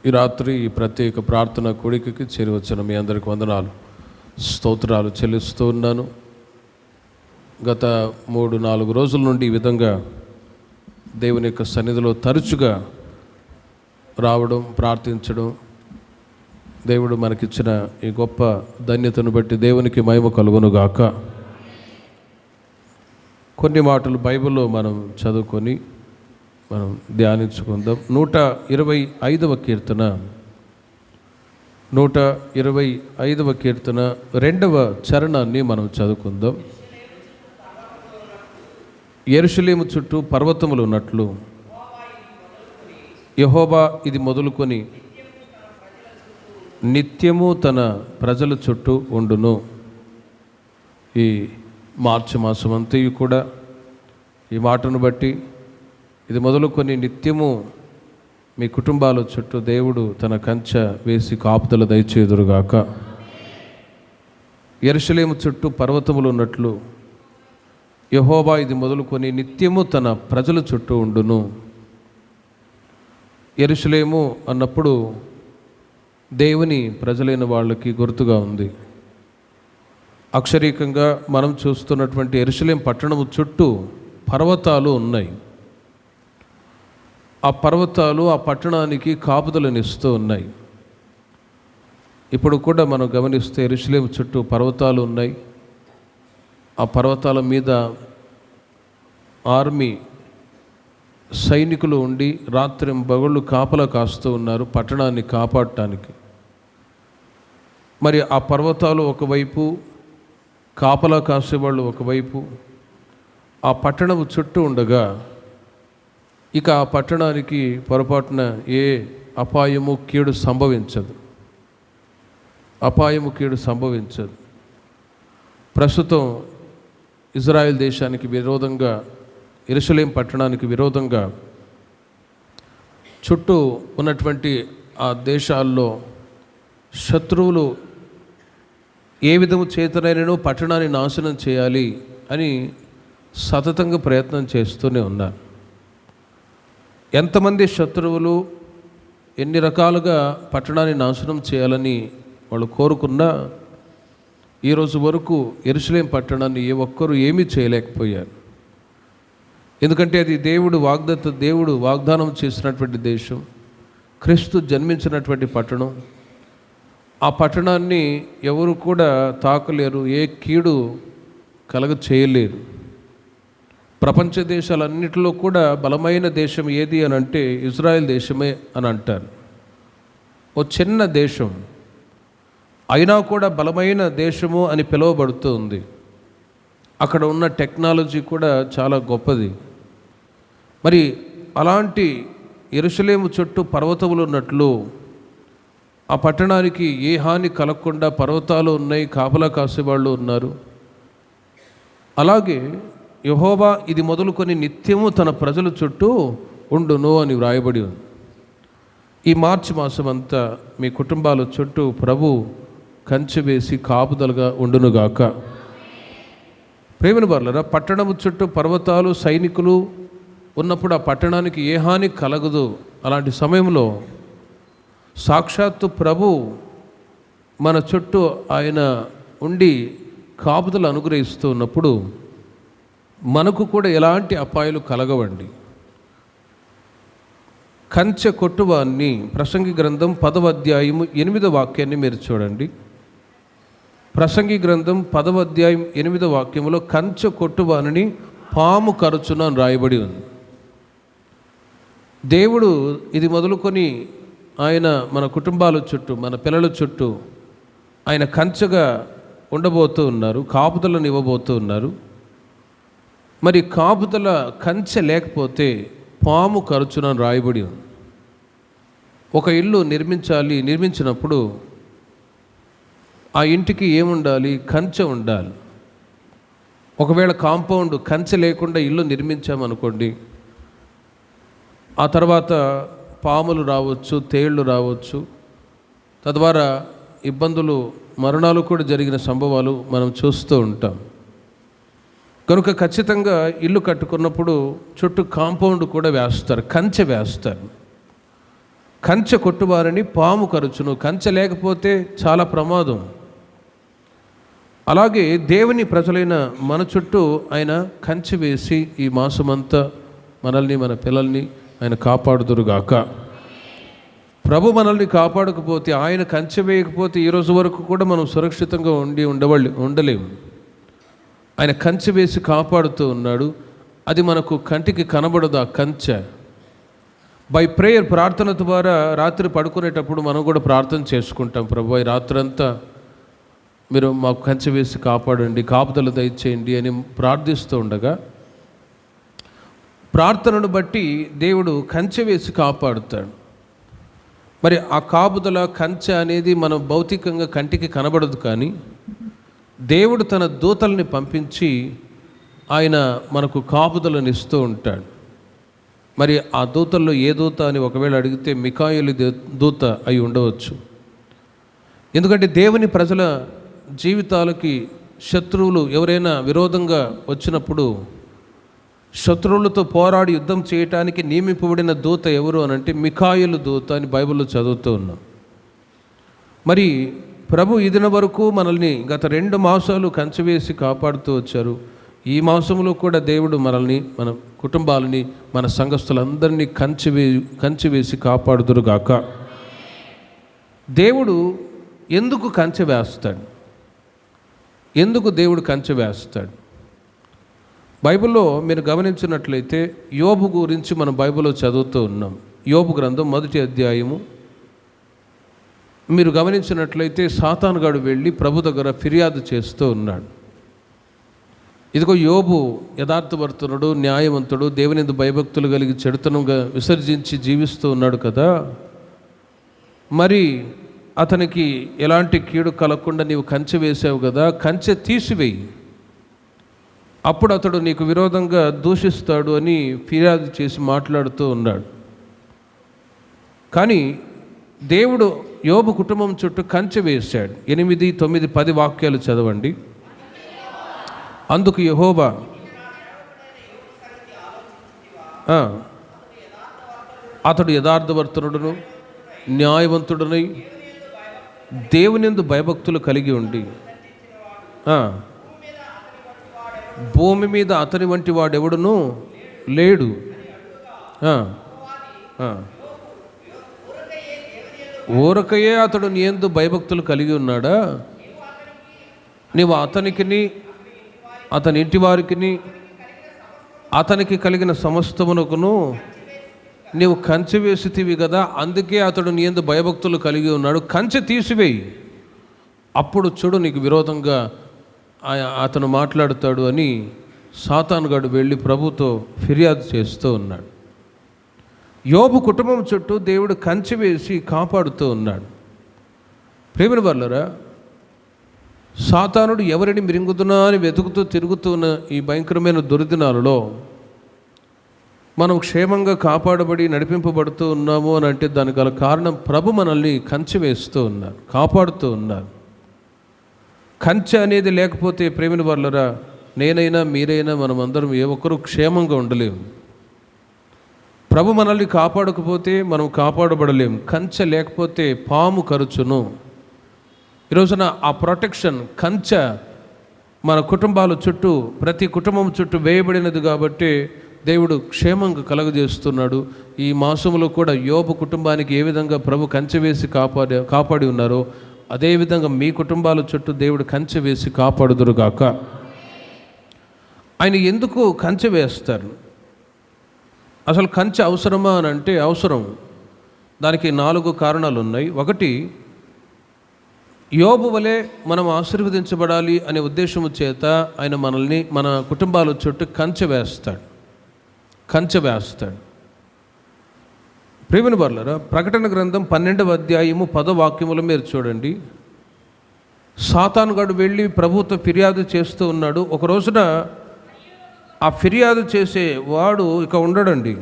ఈ రాత్రి ఈ ప్రత్యేక ప్రార్థన కూడికకి చేరివచ్చిన మీ అందరికి వందనాలు, స్తోత్రాలు చెల్లిస్తూ ఉన్నాను. గత 3-4 రోజుల నుండి ఈ విధంగా దేవుని యొక్క సన్నిధిలో తరచుగా రావడం, ప్రార్థించడం, దేవుడు మనకిచ్చిన ఈ గొప్ప ధన్యతను బట్టి దేవునికి మహిమ కలుగునుగాక. కొన్ని మాటలు బైబిల్లో మనం చదువుకొని మనం ధ్యానించుకుందాం. 125వ కీర్తన 125వ కీర్తన 2వ చరణాన్ని మనం చదువుకుందాం. యెరూషలేము చుట్టూ పర్వతములు ఉన్నట్లు యెహోవా ఇది మొదలుకొని నిత్యము తన ప్రజల చుట్టూ ఉండును. ఈ మార్చి మాసం అంతయు కూడా ఈ మాటను బట్టి ఇది మొదలుకొని నిత్యము మీ కుటుంబాల చుట్టూ దేవుడు తన కంచె వేసి కాపుదల దయచేదురుగాక. యెరూషలేము చుట్టూ పర్వతములు ఉన్నట్లు యెహోవా ఇది మొదలుకొని నిత్యము తన ప్రజల చుట్టూ ఉండును. యెరూషలేము అన్నప్పుడు దేవుని ప్రజలైన వాళ్ళకి గుర్తుగా ఉంది. అక్షరీకంగా మనం చూస్తున్నటువంటి యెరూషలేము పట్టణము చుట్టూ పర్వతాలు ఉన్నాయి. ఆ పర్వతాలు ఆ పట్టణానికి కాపుదలనిస్తూ ఉన్నాయి. ఇప్పుడు కూడా మనం గమనిస్తే యెరూషలేము చుట్టూ పర్వతాలు ఉన్నాయి. ఆ పర్వతాల మీద ఆర్మీ సైనికులు ఉండి రాత్రింబగళ్ళు కాపలా కాస్తూ ఉన్నారు పట్టణాన్ని కాపాడటానికి. మరి ఆ పర్వతాలు ఒకవైపు, కాపలా కాసేవాళ్ళు ఒకవైపు, ఆ పట్టణము చుట్టూ ఉండగా ఇక ఆ పట్టణానికి పొరపాటున ఏ అపాయము కీడు సంభవించదు. ప్రస్తుతం ఇజ్రాయెల్ దేశానికి విరోధంగా, యెరూషలేము పట్టణానికి విరోధంగా చుట్టూ ఉన్నటువంటి ఆ దేశాల్లో శత్రువులు ఏ విధము చేతనైనను పట్టణాన్ని నాశనం చేయాలి అని సతతంగా ప్రయత్నం చేస్తూనే ఉన్నారు. ఎంతమంది శత్రువులు ఎన్ని రకాలుగా పట్టణాన్ని నాశనం చేయాలని వాళ్ళు కోరుకున్నా ఈరోజు వరకు యెరూషలేము పట్టణాన్ని ఏ ఒక్కరూ ఏమీ చేయలేకపోయారు. ఎందుకంటే అది దేవుడు వాగ్దానం చేసినటువంటి దేశం, క్రీస్తు జన్మించినటువంటి పట్టణం. ఆ పట్టణాన్ని ఎవరు కూడా తాకలేరు, ఏ కీడు కలగ చేయలేరు. ప్రపంచ దేశాలన్నిటిలో కూడా బలమైన దేశం ఏది అని అంటే ఇజ్రాయెల్ దేశమే అని అంటారు. ఓ చిన్న దేశం అయినా కూడా బలమైన దేశము అని పిలువబడుతూ ఉంది. అక్కడ ఉన్న టెక్నాలజీ కూడా చాలా గొప్పది. మరి అలాంటి యెరూషలేము చుట్టూ పర్వతములు ఉన్నట్లు ఆ పట్టణానికి ఏ హాని కలగకుండా పర్వతాలు ఉన్నాయి, కాపలా కాసేవాళ్ళు ఉన్నారు. అలాగే యెహోవా ఇది మొదలుకొని నిత్యము తన ప్రజల చుట్టూ ఉండును అని వ్రాయబడి ఉంది. ఈ మార్చి మాసం అంతా మీ కుటుంబాల చుట్టూ ప్రభు కంచె వేసి కాపుదలుగా ఉండునుగాక. ప్రేమను బర్లరా, పట్టణము చుట్టూ పర్వతాలు, సైనికులు ఉన్నప్పుడు ఆ పట్టణానికి ఏ హాని కలగదు. అలాంటి సమయంలో సాక్షాత్తు ప్రభు మన చుట్టూ ఆయన ఉండి కాపుదలు అనుగ్రహిస్తూ ఉన్నప్పుడు మనకు కూడా ఎలాంటి అపాయాలు కలగవండి. కంచె కొట్టువాన్ని ప్రసంగి గ్రంథం 10వ అధ్యాయము 8వ వాక్యాన్ని మీరు చూడండి. ప్రసంగి గ్రంథం 10వ అధ్యాయం 8వ వాక్యములో కంచె కొట్టువాని పాము కరుచున అని రాయబడి ఉంది. దేవుడు ఇది మొదలుకొని ఆయన మన కుటుంబాల చుట్టూ, మన పిల్లల చుట్టూ ఆయన కంచెగా ఉండబోతూ ఉన్నారు, కాపుదలను ఇవ్వబోతూ ఉన్నారు. మరి కాపుదల కంచె లేకపోతే పాము కరుచున రాయబడి ఉంది. ఒక ఇల్లు నిర్మించినప్పుడు ఆ ఇంటికి ఏముండాలి? కంచె ఉండాలి. ఒకవేళ కాంపౌండ్ కంచె లేకుండా ఇల్లు నిర్మించామనుకోండి, ఆ తర్వాత పాములు రావచ్చు, తేళ్ళు రావచ్చు, తద్వారా ఇబ్బందులు, మరణాలు కూడా జరిగిన సంభవాలు మనం చూస్తూ ఉంటాం. కనుక ఖచ్చితంగా ఇల్లు కట్టుకున్నప్పుడు చుట్టూ కాంపౌండ్ కూడా వేస్తారు, కంచె వేస్తారు. కంచె కొట్టువారిని పాము కరుచును. కంచె లేకపోతే చాలా ప్రమాదం. అలాగే దేవుని ప్రజలైన మన చుట్టూ ఆయన కంచె వేసి ఈ మాసమంతా మనల్ని, మన పిల్లల్ని ఆయన కాపాడుదురుగాక. ప్రభు మనల్ని కాపాడకపోతే, ఆయన కంచె వేయకపోతే ఈరోజు వరకు కూడా మనం సురక్షితంగా ఉండలేము. ఆయన కంచె వేసి కాపాడుతూ ఉన్నాడు. అది మనకు కంటికి కనబడదు. ఆ కంచె బై ప్రేయర్, ప్రార్థన ద్వారా రాత్రి పడుకునేటప్పుడు మనం కూడా ప్రార్థన చేసుకుంటాం. ప్రభు, ఈ రాత్రంతా మీరు మాకు కంచె వేసి కాపాడండి, కాపుదల దయచేయండి అని ప్రార్థిస్తూ ఉండగా ప్రార్థనను బట్టి దేవుడు కంచె వేసి కాపాడుతాడు. మరి ఆ కాపుదల, కంచె అనేది మనం భౌతికంగా కంటికి కనబడదు, కానీ దేవుడు తన దూతల్ని పంపించి ఆయన మనకు కాపుదలను ఇస్తూ ఉంటాడు. మరి ఆ దూతల్లో ఏ దూత అని ఒకవేళ అడిగితే మిఖాయేలు దూత అయి ఉండవచ్చు. ఎందుకంటే దేవుని ప్రజల జీవితాలకి శత్రువులు ఎవరైనా విరోధంగా వచ్చినప్పుడు శత్రువులతో పోరాడి యుద్ధం చేయటానికి నియమింపబడిన దూత ఎవరు అని అంటే మిఖాయేలు దూత అని బైబిల్లో చదువుతూ ఉన్నాం. మరి ప్రభు ఈ దినం వరకు మనల్ని గత 2 మాసాలు కంచె వేసి కాపాడుతూ వచ్చారు. ఈ మాసంలో కూడా దేవుడు మనల్ని, మన కుటుంబాలని, మన సంఘస్థులందరినీ కంచె వేసి కాపాడుదురుగాక. దేవుడు ఎందుకు కంచె వేస్తాడు? ఎందుకు దేవుడు కంచె వేస్తాడు? బైబిల్లో మీరు గమనించినట్లయితే యోబు గురించి మనం బైబిల్లో చదువుతూ ఉన్నాం. యోబు గ్రంథం 1వ అధ్యాయము మీరు గమనించినట్లయితే సాతానుగాడు వెళ్ళి ప్రభు దగ్గర ఫిర్యాదు చేస్తూ ఉన్నాడు. ఇదిగో యోబు యథార్థవర్తనుడు, న్యాయవంతుడు, దేవుని యందు భయభక్తులు కలిగి చెడుతనంగా విసర్జించి జీవిస్తూ ఉన్నాడు కదా, మరి అతనికి ఎలాంటి కీడు కలగకుండా నీవు కంచె వేసావు కదా, కంచె తీసివేయి, అప్పుడు అతడు నీకు విరోధంగా దూషిస్తాడు అని ఫిర్యాదు చేసి మాట్లాడుతూ ఉన్నాడు. కానీ దేవుడు యోబు కుటుంబం చుట్టూ కంచె వేశాడు. 8, 9, 10 వాక్యాలు చదవండి. అందుకు యెహోవా అతడు యథార్థవర్తనుడును, న్యాయవంతుడునై దేవుని యందు భయభక్తులు కలిగి ఉండి భూమి మీద అతని వంటి వాడెవడును లేడు. ఊరకయే అతడు నీ యందు భయభక్తులు కలిగి ఉన్నాడా? నీవు అతనికిని, అతని ఇంటి వారికిని, అతనికి కలిగిన సమస్తమునకును నీవు కంచె వేసితివి కదా, అందుకే అతడు నీ యందు భయభక్తులు కలిగి ఉన్నాడు. కంచె తీసివేయి, అప్పుడు చూడు నీకు విరోధంగా అతను మాట్లాడుతాడు అని సాతానుగాడు వెళ్ళి ప్రభుతో ఫిర్యాదు చేస్తూ ఉన్నాడు. యోబు కుటుంబం చుట్టూ దేవుడు కంచె వేసి కాపాడుతూ ఉన్నాడు. ప్రేమిన వాళ్ళరా, సాతానుడు ఎవరిని మిరింగుతున్నా అని వెతుకుతూ తిరుగుతున్న ఈ భయంకరమైన దుర్దినాలలో మనం క్షేమంగా కాపాడబడి నడిపింపబడుతూ ఉన్నాము అని అంటే దానికి గల కారణం ప్రభు మనల్ని కంచె వేస్తూ ఉన్నారు, కాపాడుతూ ఉన్నారు. కంచె అనేది లేకపోతే ప్రేమిన వాళ్ళరా, నేనైనా మీరైనా మనమందరం ఏ ఒక్కరూ క్షేమంగా ఉండలేము. ప్రభు మనల్ని కాపాడకపోతే మనం కాపాడబడలేము. కంచె లేకపోతే పాము కరుచును. ఈరోజున ఆ ప్రొటెక్షన్, కంచె మన కుటుంబాల చుట్టూ, ప్రతి కుటుంబం చుట్టూ వేయబడినది కాబట్టి దేవుడు క్షేమంగా కలగజేస్తున్నాడు. ఈ మాసంలో కూడా యోబు కుటుంబానికి ఏ విధంగా ప్రభు కంచె వేసి కాపాడి ఉన్నారో అదేవిధంగా మీ కుటుంబాల చుట్టూ దేవుడు కంచె వేసి కాపాడుదురుగాక. ఆయన ఎందుకు కంచె వేస్తారు? అసలు కంచె అవసరమా అని అంటే అవసరం. దానికి 4 కారణాలు ఉన్నాయి. 1, యోబు వలె మనం ఆశీర్వదించబడాలి అనే ఉద్దేశము చేత ఆయన మనల్ని, మన కుటుంబాల చుట్టూ కంచె వేస్తాడు. ప్రియమైన వారలారా, ప్రకటన గ్రంథం 12వ అధ్యాయము 10వ వాక్యములో మీరు చూడండి. సాతానుగాడు వెళ్ళి ప్రభుతో ఫిర్యాదు చేస్తూ ఉన్నాడు. ఒక రోజున ఆ ఫిర్యాదు చేసే వాడు ఇక ఉండడండి.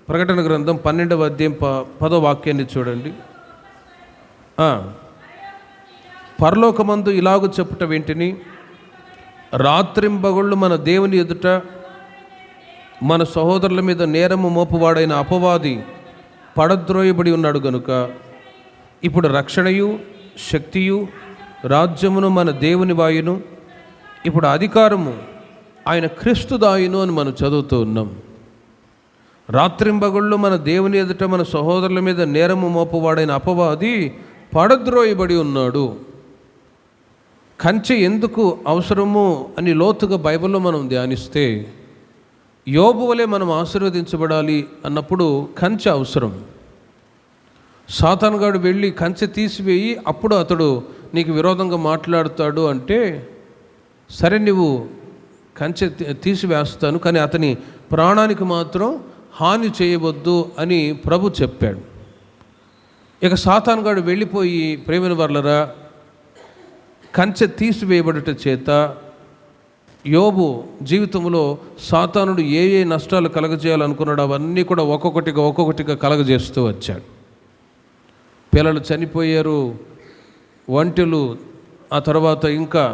ప్రకటన గ్రంథం 12వ అధ్యాయం 10వ వాక్యాన్ని చూడండి. పరలోకమందు ఇలాగు చెప్పుట వెంటనే, రాత్రింబగళ్ళు మన దేవుని ఎదుట మన సహోదరుల మీద నేరము మోపువాడైన అపవాది పడద్రోయబడి ఉన్నాడు గనుక ఇప్పుడు రక్షణయు శక్తియు రాజ్యమును మన దేవుని వాయును, ఇప్పుడు అధికారము ఆయన క్రీస్తు దాయును అని మనం చదువుతూ ఉన్నాం. రాత్రింబగళ్ళు మన దేవుని ఎదుట మన సహోదరుల మీద నేరము మోపువాడైన అపవాది పడద్రోయబడి ఉన్నాడు. కంచె ఎందుకు అవసరము అని లోతుగా బైబిల్లో మనం ధ్యానిస్తే, యోబు వలె మనం ఆశీర్వదించబడాలి అన్నప్పుడు కంచె అవసరం. సాతానుగాడు వెళ్ళి కంచె తీసివేయి అప్పుడు అతడు నీకు విరోధంగా మాట్లాడుతాడు అంటే, సరే నువ్వు కంచె తీసివేస్తాను కానీ అతని ప్రాణానికి మాత్రం హాని చేయవద్దు అని ప్రభు చెప్పాడు. ఇక సాతానుగాడు వెళ్ళిపోయి ప్రేమిన వర్లరా కంచె తీసివేయబడుట చేత యోబు జీవితంలో సాతానుడు ఏ ఏ నష్టాలు కలగజేయాలనుకున్నాడు అవన్నీ కూడా ఒక్కొక్కటిగా కలగజేస్తూ వచ్చాడు. పిల్లలు చనిపోయారు, ఒంటెలు, ఆ తర్వాత ఇంకా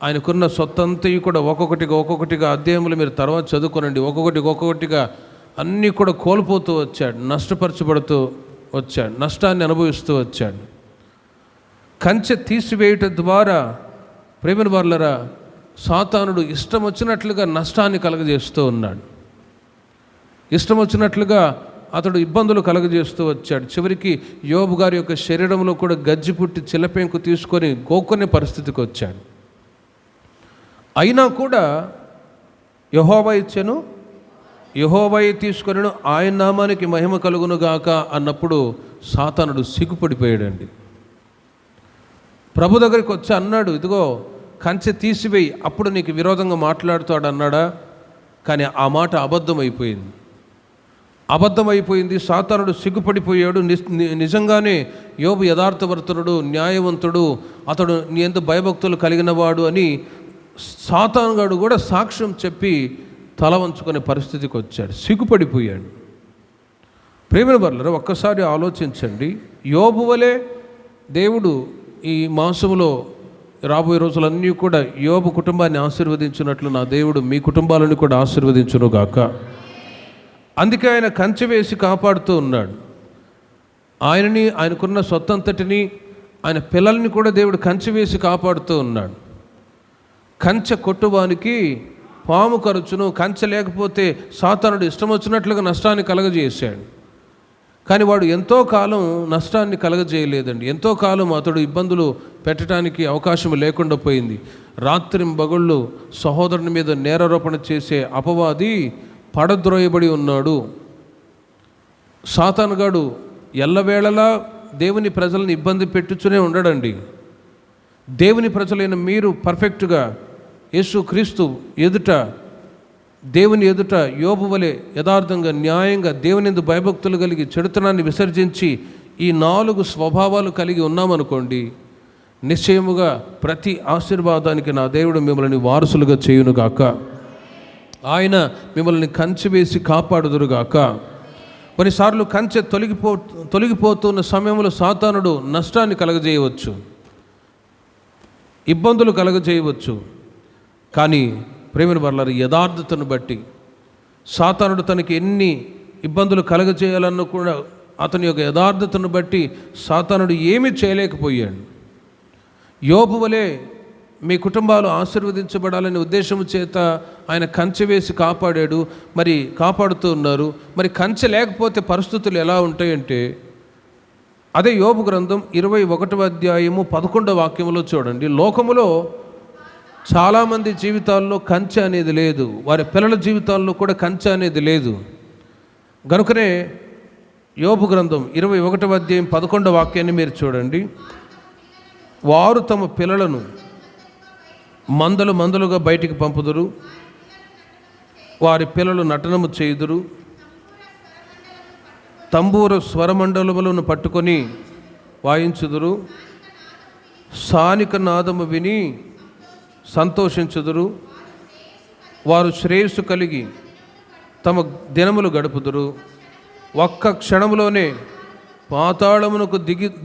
ఆయనకున్న సొత్తంతయు కూడా ఒక్కొక్కటిగా అధ్యాయములు మీరు తర్వాత చదువుకోనండి, ఒక్కొక్కటిగా అన్నీ కూడా కోల్పోతూ వచ్చాడు, నష్టపరచబడుతూ వచ్చాడు, నష్టాన్ని అనుభవిస్తూ వచ్చాడు. కంచె తీసివేయటం ద్వారా ప్రేమిన వర్లరా సాతానుడు ఇష్టం వచ్చినట్లుగా నష్టాన్ని కలగజేస్తూ ఉన్నాడు. ఇష్టం వచ్చినట్లుగా అతడు ఇబ్బందులు కలగజేస్తూ వచ్చాడు. చివరికి యోబు గారి యొక్క శరీరంలో కూడా గజ్జి పుట్టి చిల్లపెంకు తీసుకొని గోక్కునే పరిస్థితికి వచ్చాడు. అయినా కూడా యెహోవా ఇచ్చెను, యెహోవాయే తీసుకొనెను, ఆయన నామానికి మహిమ కలుగునుగాక అన్నప్పుడు సాతానుడు సిగ్గుపడిపోయాడండి. ప్రభు దగ్గరికి వచ్చి అన్నాడు, ఇదిగో కంచె తీసివేయి అప్పుడు నీకు విరోధంగా మాట్లాడుతాడు అన్నాడా? కానీ ఆ మాట అబద్ధమైపోయింది. సాతానుడు సిగ్గుపడిపోయాడు. నిజంగానే యోబు యథార్థవర్తనుడు, న్యాయవంతుడు, అతడు నీ యందు భయభక్తులు కలిగినవాడు అని సాతానుగాడు కూడా సాక్ష్యం చెప్పి తల వంచుకునే పరిస్థితికి వచ్చాడు, సిగ్గుపడిపోయాడు. ప్రేమిన వర్లరా ఒక్కసారి ఆలోచించండి. యోబు వలె దేవుడు ఈ మాసంలో రాబోయే రోజులన్నీ కూడా యోబు కుటుంబాన్ని ఆశీర్వదించినట్లు నా దేవుడు మీ కుటుంబాలను కూడా ఆశీర్వదించును గాక. అందుకే ఆయన కంచె వేసి కాపాడుతూ ఉన్నాడు. ఆయనని, ఆయనకున్న సొత్తంతటిని, ఆయన పిల్లల్ని కూడా దేవుడు కంచె వేసి కాపాడుతూ ఉన్నాడు. కంచె కొట్టువానికి పాము ఖర్చును, కంచె లేకపోతే సాతానుడు ఇష్టం వచ్చినట్లుగా నష్టాన్ని కలగజేశాడు. కానీ వాడు ఎంతో కాలం నష్టాన్ని కలగజేయలేదండి. ఎంతో కాలం అతడు ఇబ్బందులు పెట్టడానికి అవకాశం లేకుండా పోయింది. రాత్రింబగళ్ళు సహోదరుని మీద నేరారోపణ చేసే అపవాది పడద్రోయబడి ఉన్నాడు. సాతానుగాడు ఎల్లవేళలా దేవుని ప్రజలను ఇబ్బంది పెట్టుతూనే ఉండడండి. దేవుని ప్రజలైన మీరు పర్ఫెక్ట్గా యేసు క్రీస్తు ఎదుట, దేవుని ఎదుట యోబు వలె యథార్థంగా, న్యాయంగా, దేవుని యందు భయభక్తులు కలిగి చెడుతనాన్ని విసర్జించి ఈ 4 స్వభావాలు కలిగి ఉన్నామనుకోండి, నిశ్చయముగా ప్రతి ఆశీర్వాదానికి నా దేవుడు మిమ్మల్ని వారసులుగా చేయునుగాక. ఆయన మిమ్మల్ని కంచె వేసి కాపాడుదురుగాక. కొన్నిసార్లు కంచె తొలగిపోతున్న సమయంలో సాతానుడు నష్టాన్ని కలగజేయవచ్చు, ఇబ్బందులు కలగజేయవచ్చు. కానీ ప్రేమిన వర్లారా యథార్థతను బట్టి సాతానుడు తనకి ఎన్ని ఇబ్బందులు కలగజేయాలన్న కూడా అతని యొక్క యథార్థతను బట్టి సాతానుడు ఏమీ చేయలేకపోయాడు. యోబు వలె మీ కుటుంబాలు ఆశీర్వదించబడాలనే ఉద్దేశం చేత ఆయన కంచె వేసి కాపాడాడు, మరి కాపాడుతూ ఉన్నారు. మరి కంచె లేకపోతే పరిస్థితులు ఎలా ఉంటాయంటే, అదే యోబు గ్రంథం 21వ అధ్యాయము 11వ వాక్యంలో చూడండి. లోకములో చాలామంది జీవితాల్లో కంచె అనేది లేదు, వారి పిల్లల జీవితాల్లో కూడా కంచె అనేది లేదు. కనుకనే యోబు గ్రంథం 21వ అధ్యాయం 11వ వాక్యాన్ని మీరు చూడండి. వారు తమ పిల్లలను మందలుగా బయటికి పంపుదురు, వారి పిల్లలు నటనము చేయుదురు, తంబూర స్వరమండలములను పట్టుకొని వాయించుదురు, సానిక నాదము విని సంతోషించుదురు, వారు శ్రేయస్సు కలిగి తమ దినములు గడుపుదురు, ఒక్క క్షణంలోనే పాతాళమునకు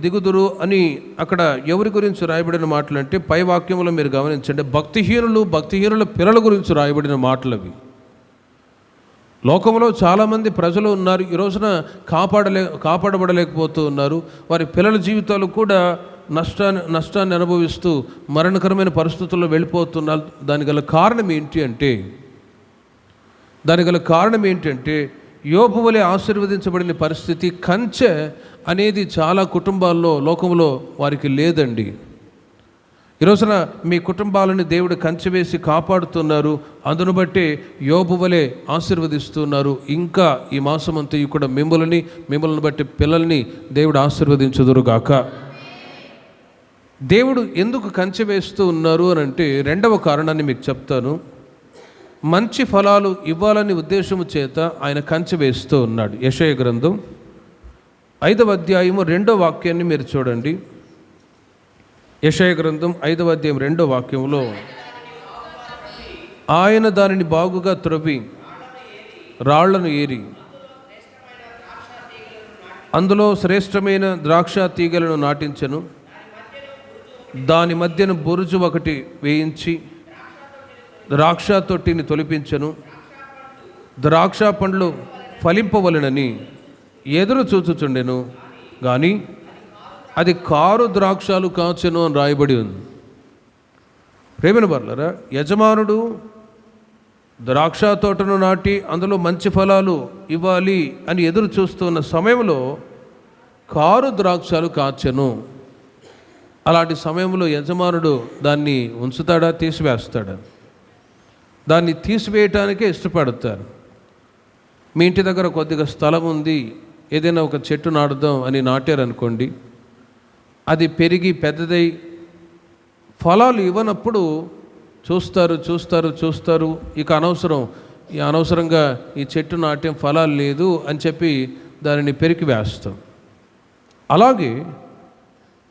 దిగుదురు అని అక్కడ ఎవరి గురించి రాయబడిన మాటలు అంటే, పై వాక్యంలో మీరు గమనించండి, భక్తిహీనుల పిల్లల గురించి రాయబడిన మాటలు అవి. లోకంలో చాలామంది ప్రజలు ఉన్నారు, ఈ రోజున కాపాడబడలేకపోతూ ఉన్నారు. వారి పిల్లల జీవితాలు కూడా నష్టాన్ని అనుభవిస్తూ మరణకరమైన పరిస్థితుల్లో వెళ్ళిపోతున్నారు. దానికి గల కారణం ఏంటంటే యోబు వలె ఆశీర్వదించబడిన పరిస్థితి, కంచె అనేది చాలా కుటుంబాల్లో లోకంలో వారికి లేదండి. ఈ రోజున మీ కుటుంబాలను దేవుడు కంచె వేసి కాపాడుతున్నారు. అందును బట్టి యోబు వలె ఆశీర్వదిస్తున్నారు. ఇంకా ఈ మాసమంతా కూడా మిమ్మల్ని బట్టి పిల్లల్ని దేవుడు ఆశీర్వదించుదురుగాక. దేవుడు ఎందుకు కంచె వేస్తూ ఉన్నారు అని అంటే, రెండవ కారణాన్ని మీకు చెప్తాను. మంచి ఫలాలు ఇవ్వాలని ఉద్దేశము చేత ఆయన కంచె వేస్తూ ఉన్నాడు. యెషయా గ్రంథం 5వ అధ్యాయము 2వ వాక్యాన్ని మీరు చూడండి. యెషయా గ్రంథం 5వ అధ్యాయం 2వ వాక్యంలో, ఆయన దానిని బాగుగా త్రవ్వి రాళ్లను ఏరి అందులో శ్రేష్టమైన ద్రాక్ష తీగలను నాటించెను. దాని మధ్యన బురుజు ఒకటి వేయించి ద్రాక్ష తొట్టిని తొలిపించెను. ద్రాక్ష పండ్లు ఫలింపవలెనని ఎదురు చూచుచుండెను, కానీ అది కారు ద్రాక్షాలు కాచెను అని రాయబడి ఉంది. ప్రేమిన వర్లరా, యజమానుడు ద్రాక్ష తోటను నాటి అందులో మంచి ఫలాలు ఇవ్వాలి అని ఎదురు చూస్తున్న సమయంలో కారు ద్రాక్షాలు కాచెను. అలాంటి సమయంలో యజమానుడు దాన్ని ఉంచుతాడా, తీసివేస్తాడా? దాన్ని తీసివేయటానికే ఇష్టపడతారు. మీ ఇంటి దగ్గర కొద్దిగా స్థలం ఉంది, ఏదైనా ఒక చెట్టు నాటుదాం అని నాటారనుకోండి, అది పెరిగి పెద్దదై ఫలాలు ఇవ్వనప్పుడు చూస్తారు. ఇక అనవసరంగా ఈ చెట్టు నాట్యం ఫలాలు లేదు అని చెప్పి దానిని పెరికి వేస్తాం. అలాగే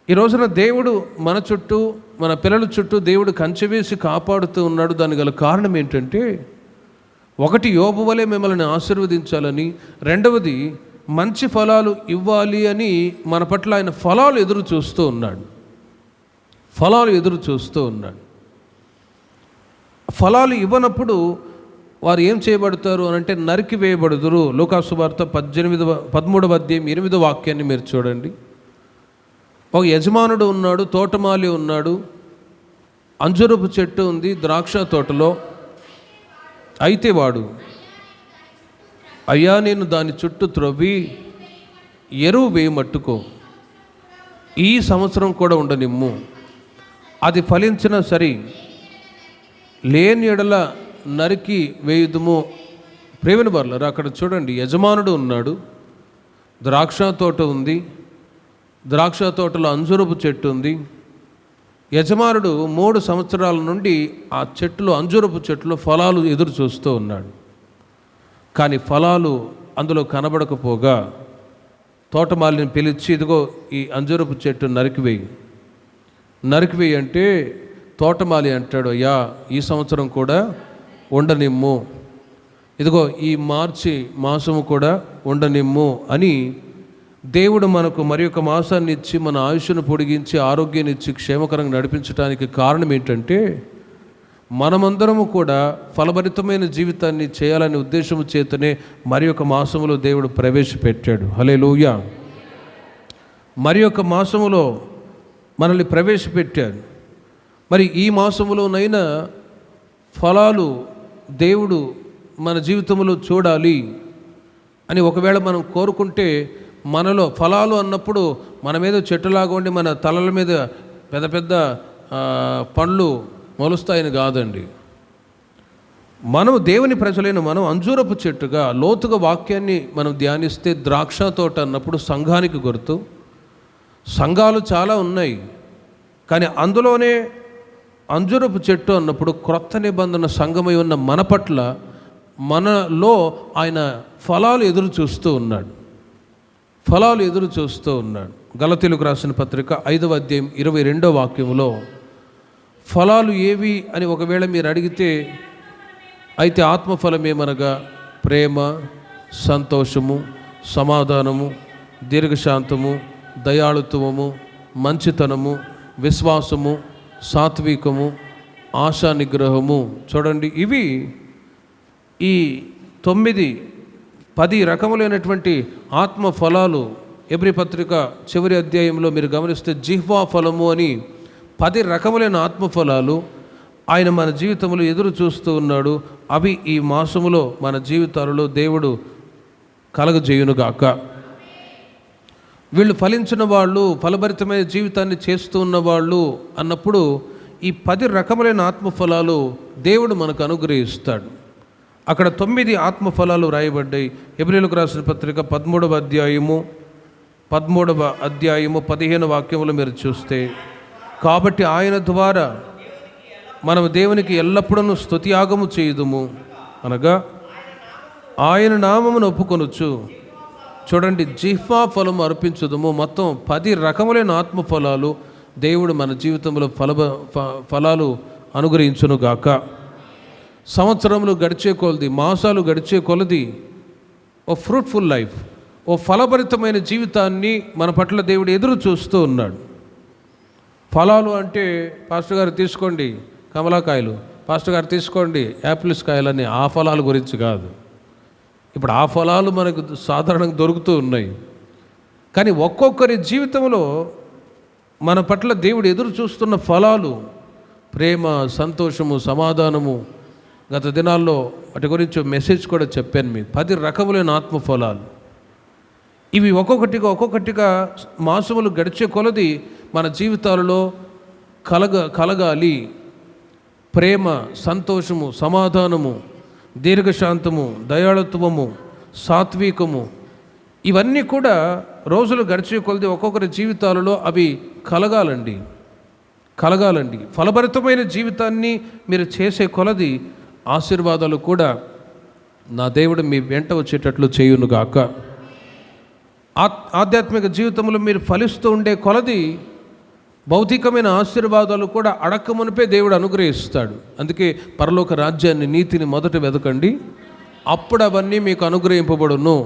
ఈ రోజున దేవుడు మన చుట్టూ, మన పిల్లల చుట్టూ దేవుడు కంచె వేసి కాపాడుతూ ఉన్నాడు. దానికి గల కారణం ఏంటంటే, ఒకటి యోబు వలె మిమ్మల్ని ఆశీర్వదించాలని, రెండవది మంచి ఫలాలు ఇవ్వాలి అని మన పట్ల ఆయన ఫలాలు ఎదురు చూస్తూ ఉన్నాడు. ఫలాలు ఇవ్వనప్పుడు వారు ఏం చేయబడతారు అని అంటే నరికి వేయబడుదురు. లూకా సువార్త 13వ అధ్యాయం 8వ వాక్యాన్ని మీరు చూడండి. ఒక యజమానుడు ఉన్నాడు, తోటమాలి ఉన్నాడు, అంజురపు చెట్టు ఉంది ద్రాక్ష తోటలో. అయితే వాడు, అయ్యా నేను దాని చుట్టూ త్రవ్వి ఎరువు వేయమట్టుకో, ఈ సంవత్సరం కూడా ఉండనిమ్ము, అది ఫలించిన సరి, లేని ఎడల నరికి వేయుదుము. ప్రేమిన వర్లరా, అక్కడ చూడండి, యజమానుడు ఉన్నాడు, ద్రాక్ష తోట ఉంది, ద్రాక్ష తోటలో అంజూరపు చెట్టు ఉంది. యజమానుడు 3 సంవత్సరాల నుండి ఆ చెట్టులో, అంజూరపు చెట్టులో ఫలాలు ఎదురు చూస్తూ ఉన్నాడు. కానీ ఫలాలు అందులో కనబడకపోగా తోటమాలిని పిలిచి, ఇదిగో ఈ అంజూరపు చెట్టు నరికివేయి అంటే తోటమాలి అంటాడు, అయ్యా ఈ సంవత్సరం కూడా ఉండనిమ్ము, ఇదిగో ఈ మార్చి మాసము కూడా ఉండనిమ్ము అని దేవుడు మనకు మరి ఒక మాసాన్ని ఇచ్చి మన ఆయుష్ను పొడిగించి ఆరోగ్యాన్ని ఇచ్చి క్షేమకరంగా నడిపించడానికి కారణం ఏంటంటే, మనమందరము కూడా ఫలభరితమైన జీవితాన్ని చేయాలనే ఉద్దేశము చేతనే మరి ఒక మాసములో దేవుడు ప్రవేశపెట్టాడు. హల్లెలూయా. మరి ఒక మాసములో మనల్ని ప్రవేశపెట్టాడు. మరి ఈ మాసములోనైనా ఫలాలు దేవుడు మన జీవితంలో చూడాలి అని ఒకవేళ మనం కోరుకుంటే, మనలో ఫలాలు అన్నప్పుడు మన మీద చెట్టులాగా ఉండి మన తలల మీద పెద్ద పెద్ద పండ్లు మొలుస్తాయని కాదండి. మనం దేవుని ప్రజలైన మనం అంజూరపు చెట్టుగా లోతుగా వాక్యాన్ని మనం ధ్యానిస్తే ద్రాక్ష తోట అన్నప్పుడు సంఘానికి గుర్తు. సంఘాలు చాలా ఉన్నాయి, కానీ అందులోనే అంజూరపు చెట్టు అన్నప్పుడు క్రొత్త నిబంధన సంఘమై ఉన్న మన పట్ల, మనలో ఆయన ఫలాలు ఎదురు చూస్తూ ఉన్నాడు. గలతీయులకు రాసిన పత్రిక 5వ అధ్యాయం 22వ వాక్యంలో ఫలాలు ఏవి అని ఒకవేళ మీరు అడిగితే, అయితే ఆత్మఫలమేమనగా ప్రేమ, సంతోషము, సమాధానము, దీర్ఘశాంతము, దయాళుత్వము, మంచితనము, విశ్వాసము, సాత్వికము, ఆశా నిగ్రహము. చూడండి, ఇవి ఈ 10 రకములైనటువంటి ఆత్మ ఫలాలు ఎబ్రీ పత్రిక చివరి అధ్యాయంలో మీరు గమనిస్తే జిహ్వా ఫలము అని 10 రకములైన ఆత్మ ఫలాలు ఆయన మన జీవితంలో ఎదురు చూస్తూ ఉన్నాడు. అవి ఈ మాసములో మన జీవితాలలో దేవుడు కలగజేయునుగాక. వీళ్ళు ఫలించిన వాళ్ళు, ఫలభరితమైన జీవితాన్ని చేస్తూ ఉన్నవాళ్ళు అన్నప్పుడు ఈ 10 రకములైన ఆత్మఫలాలు దేవుడు మనకు అనుగ్రహిస్తాడు. అక్కడ 9 ఆత్మఫలాలు రాయబడ్డాయి. హెబ్రీయులకు రాసిన పత్రిక 13వ అధ్యాయము 15 వాక్యములు మీరు చూస్తే, కాబట్టి ఆయన ద్వారా మనం దేవునికి ఎల్లప్పుడూ స్తుతియాగము చేయుదుము, అనగా ఆయన నామమును ఒప్పుకొనుచు. చూడండి, జిహ్వా ఫలము అర్పించుదుము. మొత్తం 10 రకములైన ఆత్మఫలాలు దేవుడు మన జీవితంలో ఫలాలు అనుగ్రహించునుగాక. సంవత్సరములు గడిచే కొలది, మాసాలు గడిచే కొలది ఓ ఫ్రూట్ఫుల్ లైఫ్, ఓ ఫలభరితమైన జీవితాన్ని మన పట్ల దేవుడు ఎదురు చూస్తూ ఉన్నాడు. ఫలాలు అంటే పాస్టర్ గారు తీసుకోండి కమలాకాయలు, పాస్టర్ గారు తీసుకోండి యాపిల్స్ కాయలని, ఆ ఫలాల గురించి కాదు. ఇప్పుడు ఆ ఫలాలు మనకు సాధారణంగా దొరుకుతూ ఉన్నాయి. కానీ ఒక్కొక్కరి జీవితంలో మన పట్ల దేవుడు ఎదురు చూస్తున్న ఫలాలు ప్రేమ, సంతోషము, సమాధానము. గత దినాల్లో వాటి గురించి మెసేజ్ కూడా చెప్పాను మీకు. 10 రకములైన ఆత్మ ఫలాలు. ఇవి ఒక్కొక్కటిగా మాసములు గడిచే కొలది మన జీవితాలలో కలగాలి. ప్రేమ, సంతోషము, సమాధానము, దీర్ఘశాంతము, దయాళుత్వము, సాత్వికము, ఇవన్నీ కూడా రోజులు గడిచే కొలది ఒక్కొక్కరి జీవితాలలో అవి కలగాలండి. ఫలభరితమైన జీవితాన్ని మీరు చేసే కొలది ఆశీర్వాదాలు కూడా నా దేవుడు మీ వెంట వచ్చేటట్లు చేయునుగాక. ఆధ్యాత్మిక జీవితంలో మీరు ఫలిస్తూ ఉండే కొలది భౌతికమైన ఆశీర్వాదాలు కూడా అడక్కమునిపే దేవుడు అనుగ్రహిస్తాడు. అందుకే పరలోక రాజ్యాన్ని, నీతిని మొదట వెతకండి, అప్పుడు అవన్నీ మీకు అనుగ్రహింపబడును.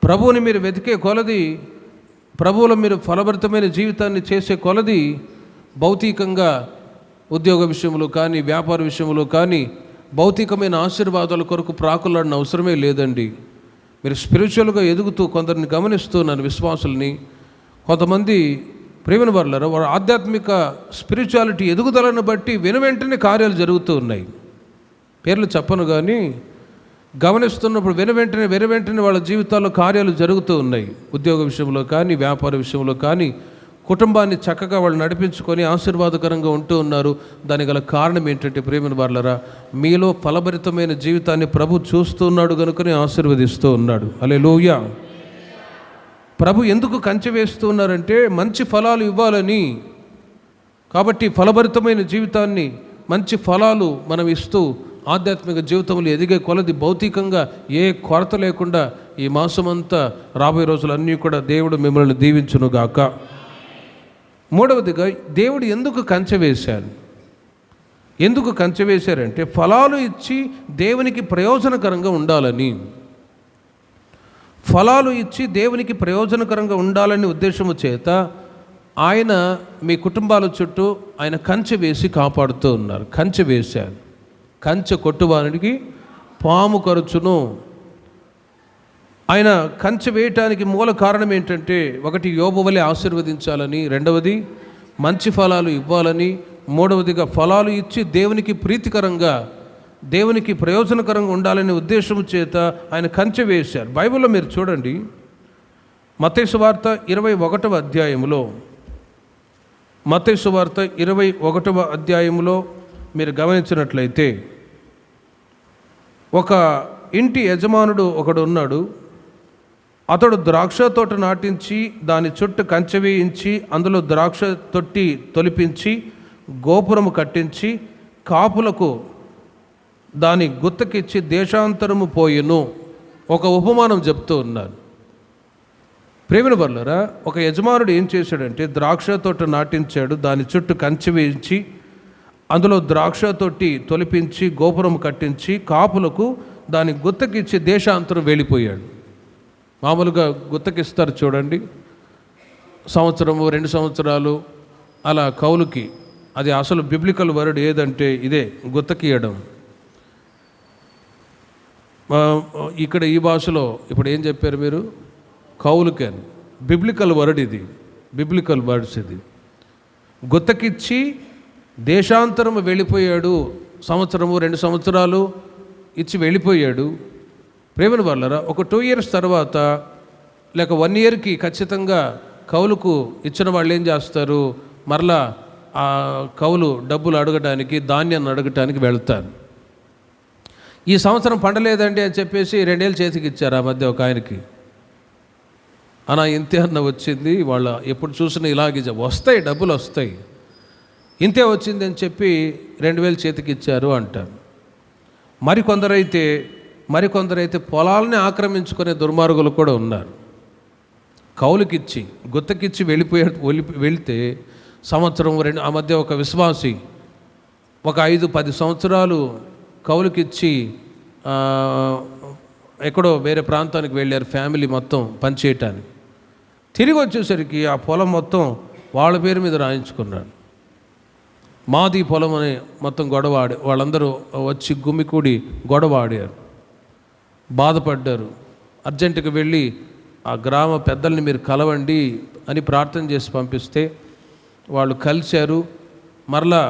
ప్రభువుని మీరు వెతికే కొలది, ప్రభువులో మీరు ఫలభరితమైన జీవితాన్ని చేసే కొలది భౌతికంగా ఉద్యోగ విషయంలో కానీ, వ్యాపార విషయంలో కానీ భౌతికమైన ఆశీర్వాదాల కొరకు ప్రాకులాడిన అవసరమే లేదండి. మీరు స్పిరిచువల్గా ఎదుగుతూ కొందరిని గమనిస్తూ నన్ను విశ్వాసుల్ని, కొంతమంది ప్రేమను వర్లరు, వారు ఆధ్యాత్మిక స్పిరిచువాలిటీ ఎదుగుదలను బట్టి వెనువెంటనే కార్యాలు జరుగుతూ ఉన్నాయి. పేర్లు చెప్పను కానీ గమనిస్తున్నప్పుడు వెనువెంటనే వాళ్ళ జీవితాల్లో కార్యాలు జరుగుతూ ఉన్నాయి. ఉద్యోగ విషయంలో కానీ, వ్యాపార విషయంలో కానీ, కుటుంబాన్ని చక్కగా వాళ్ళు నడిపించుకొని ఆశీర్వాదకరంగా ఉంటూ ఉన్నారు. దానికి గల కారణం ఏంటంటే ప్రేమను వర్లరా, మీలో ఫలభరితమైన జీవితాన్ని ప్రభు చూస్తూ ఉన్నాడు కనుకనే ఆశీర్వదిస్తూ ఉన్నాడు. హల్లెలూయా. ప్రభు ఎందుకు కంచె వేస్తూ ఉన్నారంటే మంచి ఫలాలు ఇవ్వాలని. కాబట్టి ఫలభరితమైన జీవితాన్ని, మంచి ఫలాలు మనం ఇస్తూ ఆధ్యాత్మిక జీవితంలో ఎదిగే కొలది భౌతికంగా ఏ కొరత లేకుండా ఈ మాసమంతా రాబోయే రోజులన్నీ కూడా దేవుడు మిమ్మల్ని దీవించునుగాక. మూడవదిగా, దేవుడు ఎందుకు కంచె వేశారు? ఎందుకు కంచె వేశారంటే ఫలాలు ఇచ్చి దేవునికి ప్రయోజనకరంగా ఉండాలని. ఫలాలు ఇచ్చి దేవునికి ప్రయోజనకరంగా ఉండాలనే ఉద్దేశము చేత ఆయన మీ కుటుంబాల చుట్టూ ఆయన కంచె వేసి కాపాడుతూ ఉన్నారు. కంచె వేశారు. కంచె కొట్టువానికి పాము కరుచును. ఆయన కంచె వేయటానికి మూల కారణం ఏంటంటే, ఒకటి యోబు వలె ఆశీర్వదించాలని, రెండవది మంచి ఫలాలు ఇవ్వాలని, మూడవదిగా ఫలాలు ఇచ్చి దేవునికి ప్రీతికరంగా, దేవునికి ప్రయోజనకరంగా ఉండాలనే ఉద్దేశం చేత ఆయన కంచె వేశారు. బైబిల్లో మీరు చూడండి, మత్తయి సువార్త 21వ అధ్యాయములో, మత్తయి సువార్త 21వ అధ్యాయములో మీరు గమనించినట్లయితే, ఒక ఇంటి యజమానుడు ఒకడు ఉన్నాడు. అతడు ద్రాక్ష తోట నాటించి దాని చుట్టూ కంచె వేయించి అందులో ద్రాక్ష తొట్టి తొలిపించి గోపురము కట్టించి కాపులకు దాని గుత్తకిచ్చి దేశాంతరము పోయెను. ఒక ఉపమానం చెప్తూ ఉన్నారు. ప్రేమిన వర్లరా, ఒక యజమానుడు ఏం చేశాడంటే ద్రాక్ష తోట నాటించాడు, దాని చుట్టూ కంచె వేయించి అందులో ద్రాక్ష తొట్టి తొలిపించి గోపురం కట్టించి కాపులకు దాని గుత్తకిచ్చి దేశాంతరం వెళ్ళిపోయాడు. మామూలుగా గుత్తకిస్తారు చూడండి, సంవత్సరము 2 సంవత్సరాలు అలా కౌలుకి. అది అసలు బిబ్లికల్ వర్డ్ ఏదంటే ఇదే, గుత్తకియడం. ఇక్కడ ఈ భాషలో ఇప్పుడు ఏం చెప్పారు మీరు? కౌలుకి అని. బిబ్లికల్ వర్డ్ ఇది, బిబ్లికల్ వర్డ్స్ ఇది. గుత్తకిచ్చి దేశాంతరం వెళ్ళిపోయాడు, సంవత్సరము 2 సంవత్సరాలు ఇచ్చి వెళ్ళిపోయాడు. ప్రేమను వాళ్ళరా, ఒక 2 years తర్వాత లేక 1 yearకి ఖచ్చితంగా కౌలుకు ఇచ్చిన వాళ్ళు ఏం చేస్తారు? మరలా ఆ కౌలు డబ్బులు అడగటానికి, ధాన్యాన్ని అడగటానికి వెళ్తారు. ఈ సంవత్సరం పండలేదండి అని చెప్పేసి 2 ఏళ్ళు చేతికి ఇచ్చారు. ఆ మధ్య ఒక ఆయనకి ఇంతే అన్న వచ్చింది, వాళ్ళ ఎప్పుడు చూసినా ఇలాగే వస్తాయి, డబ్బులు వస్తాయి, ఇంతే వచ్చింది అని చెప్పి 2000 చేతికి ఇచ్చారు అంటారు. మరికొందరైతే పొలాలని ఆక్రమించుకునే దుర్మార్గులు కూడా ఉన్నారు. కౌలుకిచ్చి గుత్తకిచ్చి వెళితే సంవత్సరం 2, ఆ మధ్య ఒక విశ్వాసి ఒక 5-10 సంవత్సరాలు కౌలుకిచ్చి ఎక్కడో వేరే ప్రాంతానికి వెళ్ళారు, ఫ్యామిలీ మొత్తం పనిచేయటానికి. తిరిగి వచ్చేసరికి ఆ పొలం మొత్తం వాళ్ళ పేరు మీద రాయించుకున్నాడు. మాది పొలం అని మొత్తం గొడవాడి, వాళ్ళందరూ వచ్చి గుమికూడి గొడవాడారు, బాధపడ్డారు. అర్జెంటుగా వెళ్ళి ఆ గ్రామ పెద్దల్ని మీరు కలవండి అని ప్రార్థన చేసి పంపిస్తే వాళ్ళు కలిశారు. మరలా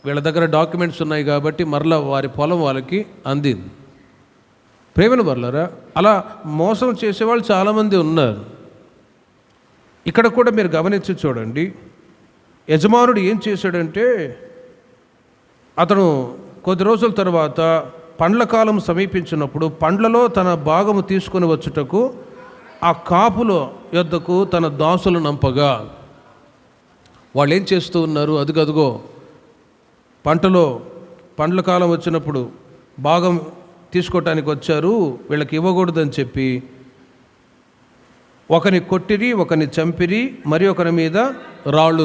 వీళ్ళ దగ్గర డాక్యుమెంట్స్ ఉన్నాయి కాబట్టి మరలా వారి పొలం వాళ్ళకి అందింది. ప్రేమను వర్లరా, అలా మోసం చేసేవాళ్ళు చాలామంది ఉన్నారు. ఇక్కడ కూడా మీరు గమనించి చూడండి. యజమానుడు ఏం చేశాడంటే, అతను కొద్ది రోజుల తర్వాత పండ్ల కాలం సమీపించినప్పుడు పండ్లలో తన భాగము తీసుకొని వచ్చుటకు ఆ కాపుల యొద్దకు తన దాసులు నంపగా, వాళ్ళు ఏం చేస్తూ ఉన్నారు? అదిగో పండ్ల కాలం వచ్చినప్పుడు భాగం తీసుకోవటానికి వచ్చారు, వీళ్ళకి ఇవ్వకూడదని చెప్పి ఒకని కొట్టిరి, ఒకని చంపిరి, మరి ఒకరి మీద రాళ్ళు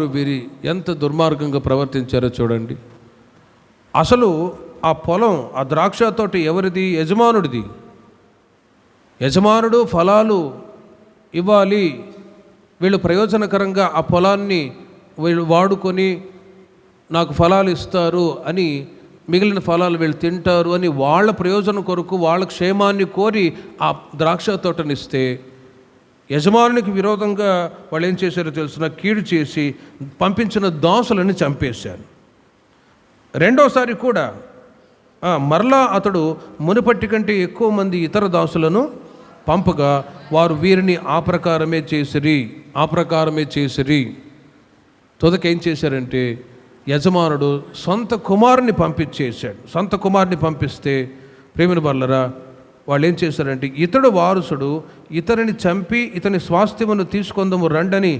రుబిరి. ఎంత దుర్మార్గంగా ప్రవర్తించారో చూడండి. అసలు ఆ పొలం, ఆ ద్రాక్ష తోట ఎవరిది? యజమానుడిది. యజమానుడు ఫలాలు ఇవ్వాలి, వీళ్ళు ప్రయోజనకరంగా ఆ పొలాన్ని వీళ్ళు వాడుకొని నాకు ఫలాలు ఇస్తారు అని, మిగిలిన ఫలాలు వీళ్ళు తింటారు అని వాళ్ళ ప్రయోజనం కొరకు, వాళ్ళ క్షేమాన్ని కోరి ఆ ద్రాక్ష తోటనిస్తే యజమానునికి విరోధంగా వాళ్ళు ఏం చేశారో తెలుసిన? కీడు చేసి పంపించిన దాసులని చంపేశారు. రెండోసారి కూడా మరలా అతడు మునుపటి కంటే ఎక్కువ మంది ఇతర దాసులను పంపగా వారు వీరిని ఆ ప్రకారమే చేసిరి. తొదకేం చేశారంటే, యజమానుడు సొంత కుమారుని పంపిస్తే ప్రేమిని బల్లరా, వాళ్ళు ఏం చేశారంటే, ఇతడు వారసుడు, ఇతనిని చంపి ఇతని స్వాస్థ్యమును తీసుకొందము రండని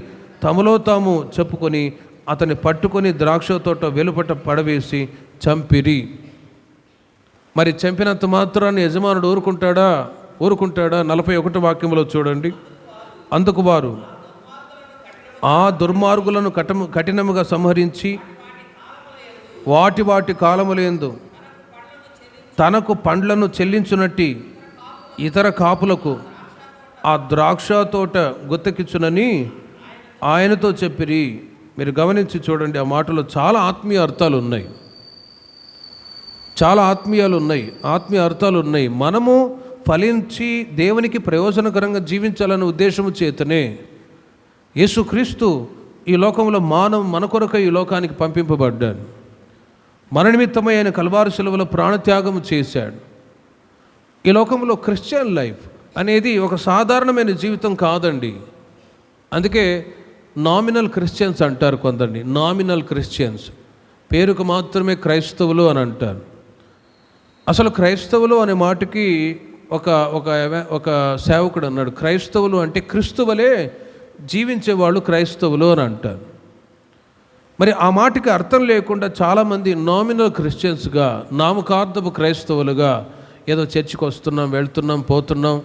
తమలో తాము చెప్పుకొని అతన్ని పట్టుకొని ద్రాక్ష తోట వెలుపట పడవేసి చంపిరి. మరి చంపినంత మాత్రాన్ని యజమానుడు ఊరుకుంటాడా? 41 వాక్యంలో చూడండి. అందుకు వారు ఆ దుర్మార్గులను కఠినముగా సంహరించి వాటి కాలములందు తనకు పండ్లను చెల్లించునట్టి ఇతర కాపులకు ఆ ద్రాక్ష తోట గుత్తకిచ్చునని ఆయనతో చెప్పిరి. మీరు గమనించి చూడండి, ఆ మాటలో చాలా ఆత్మీయ అర్థాలు ఉన్నాయి. మనము ఫలించి దేవునికి ప్రయోజనకరంగా జీవించాలనే ఉద్దేశము చేతనే యేసుక్రీస్తు ఈ లోకంలో మన కొరకు ఈ లోకానికి పంపింపబడ్డాడు. మన నిమిత్తమై ఆయన కల్వారి శిలువలో ప్రాణత్యాగము చేశాడు. ఈ లోకంలో క్రిస్టియన్ లైఫ్ అనేది ఒక సాధారణమైన జీవితం కాదండి. అందుకే నామినల్ క్రిస్టియన్స్ అంటారు కొందరిని. నామినల్ క్రిస్టియన్స్, పేరుకు మాత్రమే క్రైస్తవులు అని అంటారు. అసలు క్రైస్తవులు అనే మాటకి ఒక సేవకుడు అన్నాడు, క్రైస్తవులు అంటే క్రీస్తువలే జీవించేవాళ్ళు క్రైస్తవులు అని అంటారు. మరి ఆ మాటకి అర్థం లేకుండా చాలామంది నామినల్ క్రిస్టియన్స్గా, నామకార్థపు క్రైస్తవులుగా ఏదో చర్చికి వస్తున్నాం, వెళ్తున్నాం, పోతున్నాం,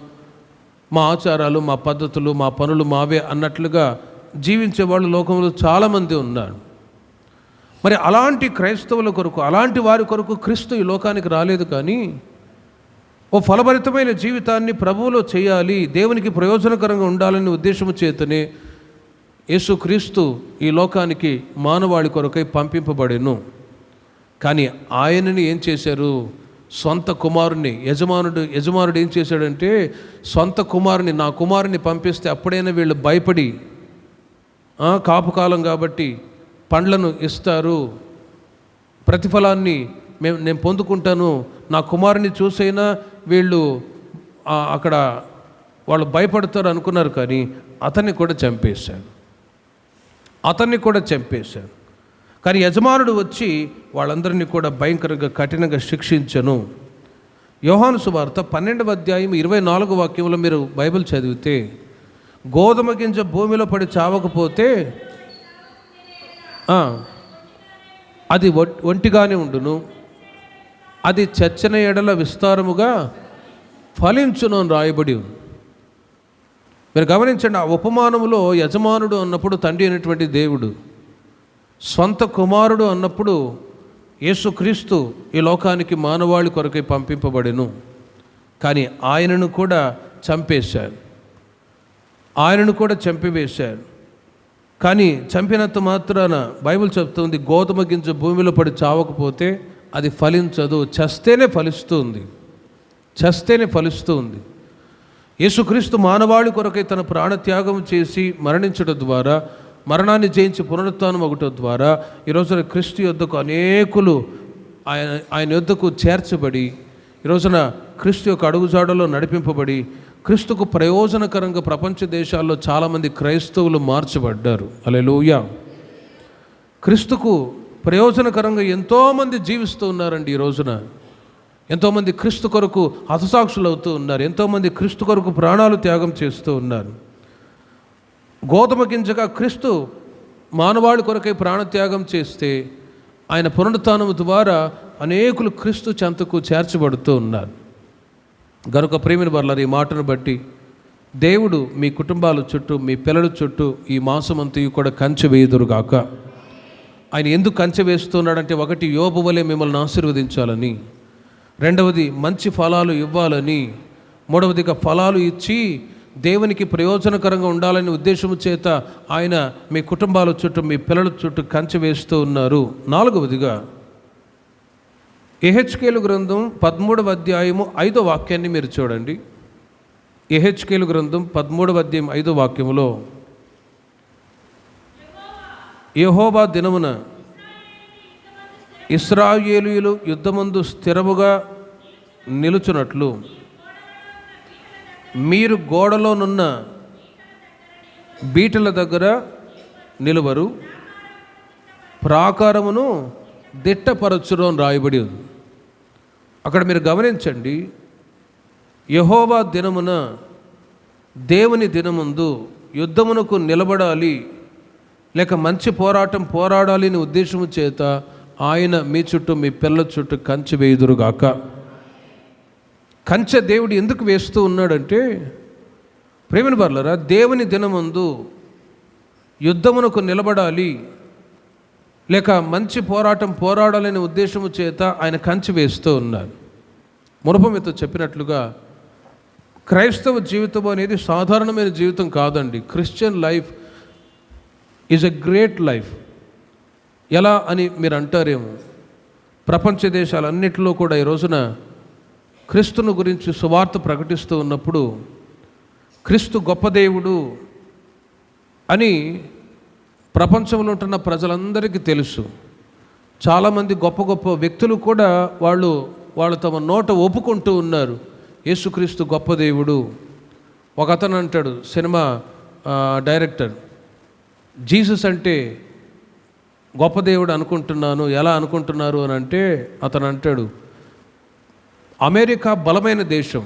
మా ఆచారాలు, మా పద్ధతులు, మా పనులు మావే అన్నట్లుగా జీవించే వాళ్ళు లోకంలో చాలామంది ఉన్నారు. మరి అలాంటి క్రైస్తవుల కొరకు, అలాంటి వారి కొరకు క్రీస్తు ఈ లోకానికి రాలేదు. కానీ ఓ ఫలభరితమైన జీవితాన్ని ప్రభువులో చేయాలి, దేవునికి ప్రయోజనకరంగా ఉండాలనే ఉద్దేశము చేతనే యేసుక్రీస్తు ఈ లోకానికి మానవాళి కొరకై పంపింపబడెను. కానీ ఆయనని ఏం చేశారు? సొంత కుమారుని యజమానుడు ఏం చేశాడంటే, సొంత కుమారుని, నా కుమారుని పంపిస్తే అప్పుడైనా వీళ్ళు భయపడి కాపు కాలం కాబట్టి పండ్లను ఇస్తారు, ప్రతిఫలాన్ని నేను పొందుకుంటాను, నా కుమారుని చూసైనా వీళ్ళు అక్కడ వాళ్ళు భయపడతారు అనుకున్నారు. కానీ అతన్ని కూడా చంపేశాడు. కానీ యజమానుడు వచ్చి వాళ్ళందరినీ కూడా భయంకరంగా కఠినంగా శిక్షించను. యోహాను సువార్త 12వ అధ్యాయం 24వ వాక్యంలో మీరు బైబిల్ చదివితే, గోధుమ గింజ భూమిలో పడి చావకపోతే అది ఒంటిగానే ఉండును, అది చచ్చిన ఎడల విస్తారముగా ఫలించును అని రాయబడి ఉంది. మీరు గమనించండి, ఆ ఉపమానములో యజమానుడు అన్నప్పుడు తండ్రి అయినటువంటి దేవుడు, స్వంత కుమారుడు అన్నప్పుడు యేసుక్రీస్తు ఈ లోకానికి మానవాళి కొరకై పంపింపబడెను. కానీ ఆయనను కూడా చంపివేశారు. కానీ చంపినంత మాత్రాన బైబిల్ చెప్తుంది, గోధుమ గింజ భూమిలో పడి చావకపోతే అది ఫలించదు, చస్తేనే ఫలిస్తుంది. యేసుక్రీస్తు మానవాళి కొరకై తన ప్రాణత్యాగం చేసి మరణించడం ద్వారా, మరణాన్ని జయించి పునరుత్థానం ఒకటం ద్వారా ఈరోజున క్రీస్తు యొద్దకు అనేకులు ఆయన యొద్దకు చేర్చబడి, ఈరోజున క్రీస్తు యొక్క అడుగుజాడలో నడిపింపబడి, క్రీస్తుకు ప్రయోజనకరంగా ప్రపంచ దేశాల్లో చాలామంది క్రైస్తవులు మార్చబడ్డారు. హల్లెలూయా. క్రీస్తుకు ప్రయోజనకరంగా ఎంతోమంది జీవిస్తూ ఉన్నారండి. ఈ రోజున ఎంతోమంది క్రీస్తు కొరకు హతసాక్షులు అవుతూ ఉన్నారు. ఎంతోమంది క్రీస్తు కొరకు ప్రాణాలు త్యాగం చేస్తూ ఉన్నారు. గోధుమ గింజగా క్రీస్తు మానవాళి కొరకై ప్రాణత్యాగం చేస్తే ఆయన పునరుత్థానం ద్వారా అనేకులు క్రీస్తు చెంతకు చేర్చబడుతూ ఉన్నారు. గనుక ప్రేమిని వర్లారు, ఈ మాటను బట్టి దేవుడు మీ కుటుంబాల చుట్టూ, మీ పిల్లల చుట్టూ ఈ మాసమంతయు కూడా కంచె వేయుదురుగాక. ఆయన ఎందుకు కంచె వేస్తున్నాడంటే, ఒకటి యోబు వలె మిమ్మల్ని ఆశీర్వదించాలని, రెండవది మంచి ఫలాలు ఇవ్వాలని, మూడవదిగా ఫలాలు ఇచ్చి దేవునికి ప్రయోజనకరంగా ఉండాలనే ఉద్దేశము చేత ఆయన మీ కుటుంబాల చుట్టూ, మీ పిల్లల చుట్టూ కంచె వేస్తూ ఉన్నారు. నాలుగవదిగా యెహెజ్కేలు గ్రంథం 13వ అధ్యాయము 5వ వాక్యాన్ని మీరు చూడండి. యెహెజ్కేలు గ్రంథం 13వ అధ్యాయం 5వ వాక్యములో, యెహోవా దినమున ఇశ్రాయేలీయులు యుద్ధమందు స్థిరముగా నిలుచున్నట్లు మీరు గోడలోనున్న బీటల దగ్గర నిలువరు, ప్రాకారమును దిట్టపరచురు అని రాయబడి ఉంది. అక్కడ మీరు గమనించండి, యెహోవా దినమున, దేవుని దినముందు యుద్ధమునకు నిలబడాలి, లేక మంచి పోరాటం పోరాడాలి అనే ఉద్దేశము చేత ఆయన మీ చుట్టూ, మీ పిల్లల చుట్టూ కంచె వేయుదురుగాక. కంచె దేవుడు ఎందుకు వేస్తూ ఉన్నాడంటే, ప్రేమిన వర్లారా, దేవుని దినముందు యుద్ధమునకు నిలబడాలి, లేక మంచి పోరాటం పోరాడాలనే ఉద్దేశము చేత ఆయన కంచె వేస్తూ ఉన్నారు. మునుపు మీతో చెప్పినట్లుగా క్రైస్తవ జీవితం అనేది సాధారణమైన జీవితం కాదండి. Christian life is a great life. ఎలా అని మీరు అంటారేమో, ప్రపంచ దేశాలన్నిటిలో కూడా ఈ రోజున క్రీస్తును గురించి సువార్త ప్రకటిస్తూ ఉన్నప్పుడు క్రీస్తు గొప్ప దేవుడు అని ప్రపంచంలో ఉంటున్న ప్రజలందరికీ తెలుసు. చాలామంది గొప్ప గొప్ప వ్యక్తులు కూడా వాళ్ళు తమ నోట ఒప్పుకుంటూ ఉన్నారు, యేసుక్రీస్తు గొప్ప దేవుడు. ఒక అతను అంటాడు, సినిమా డైరెక్టర్, జీసస్ అంటే గొప్ప దేవుడు అనుకుంటున్నాను. ఎలా అనుకుంటున్నారు అని అంటే, అతను అంటాడు, అమెరికా బలమైన దేశం,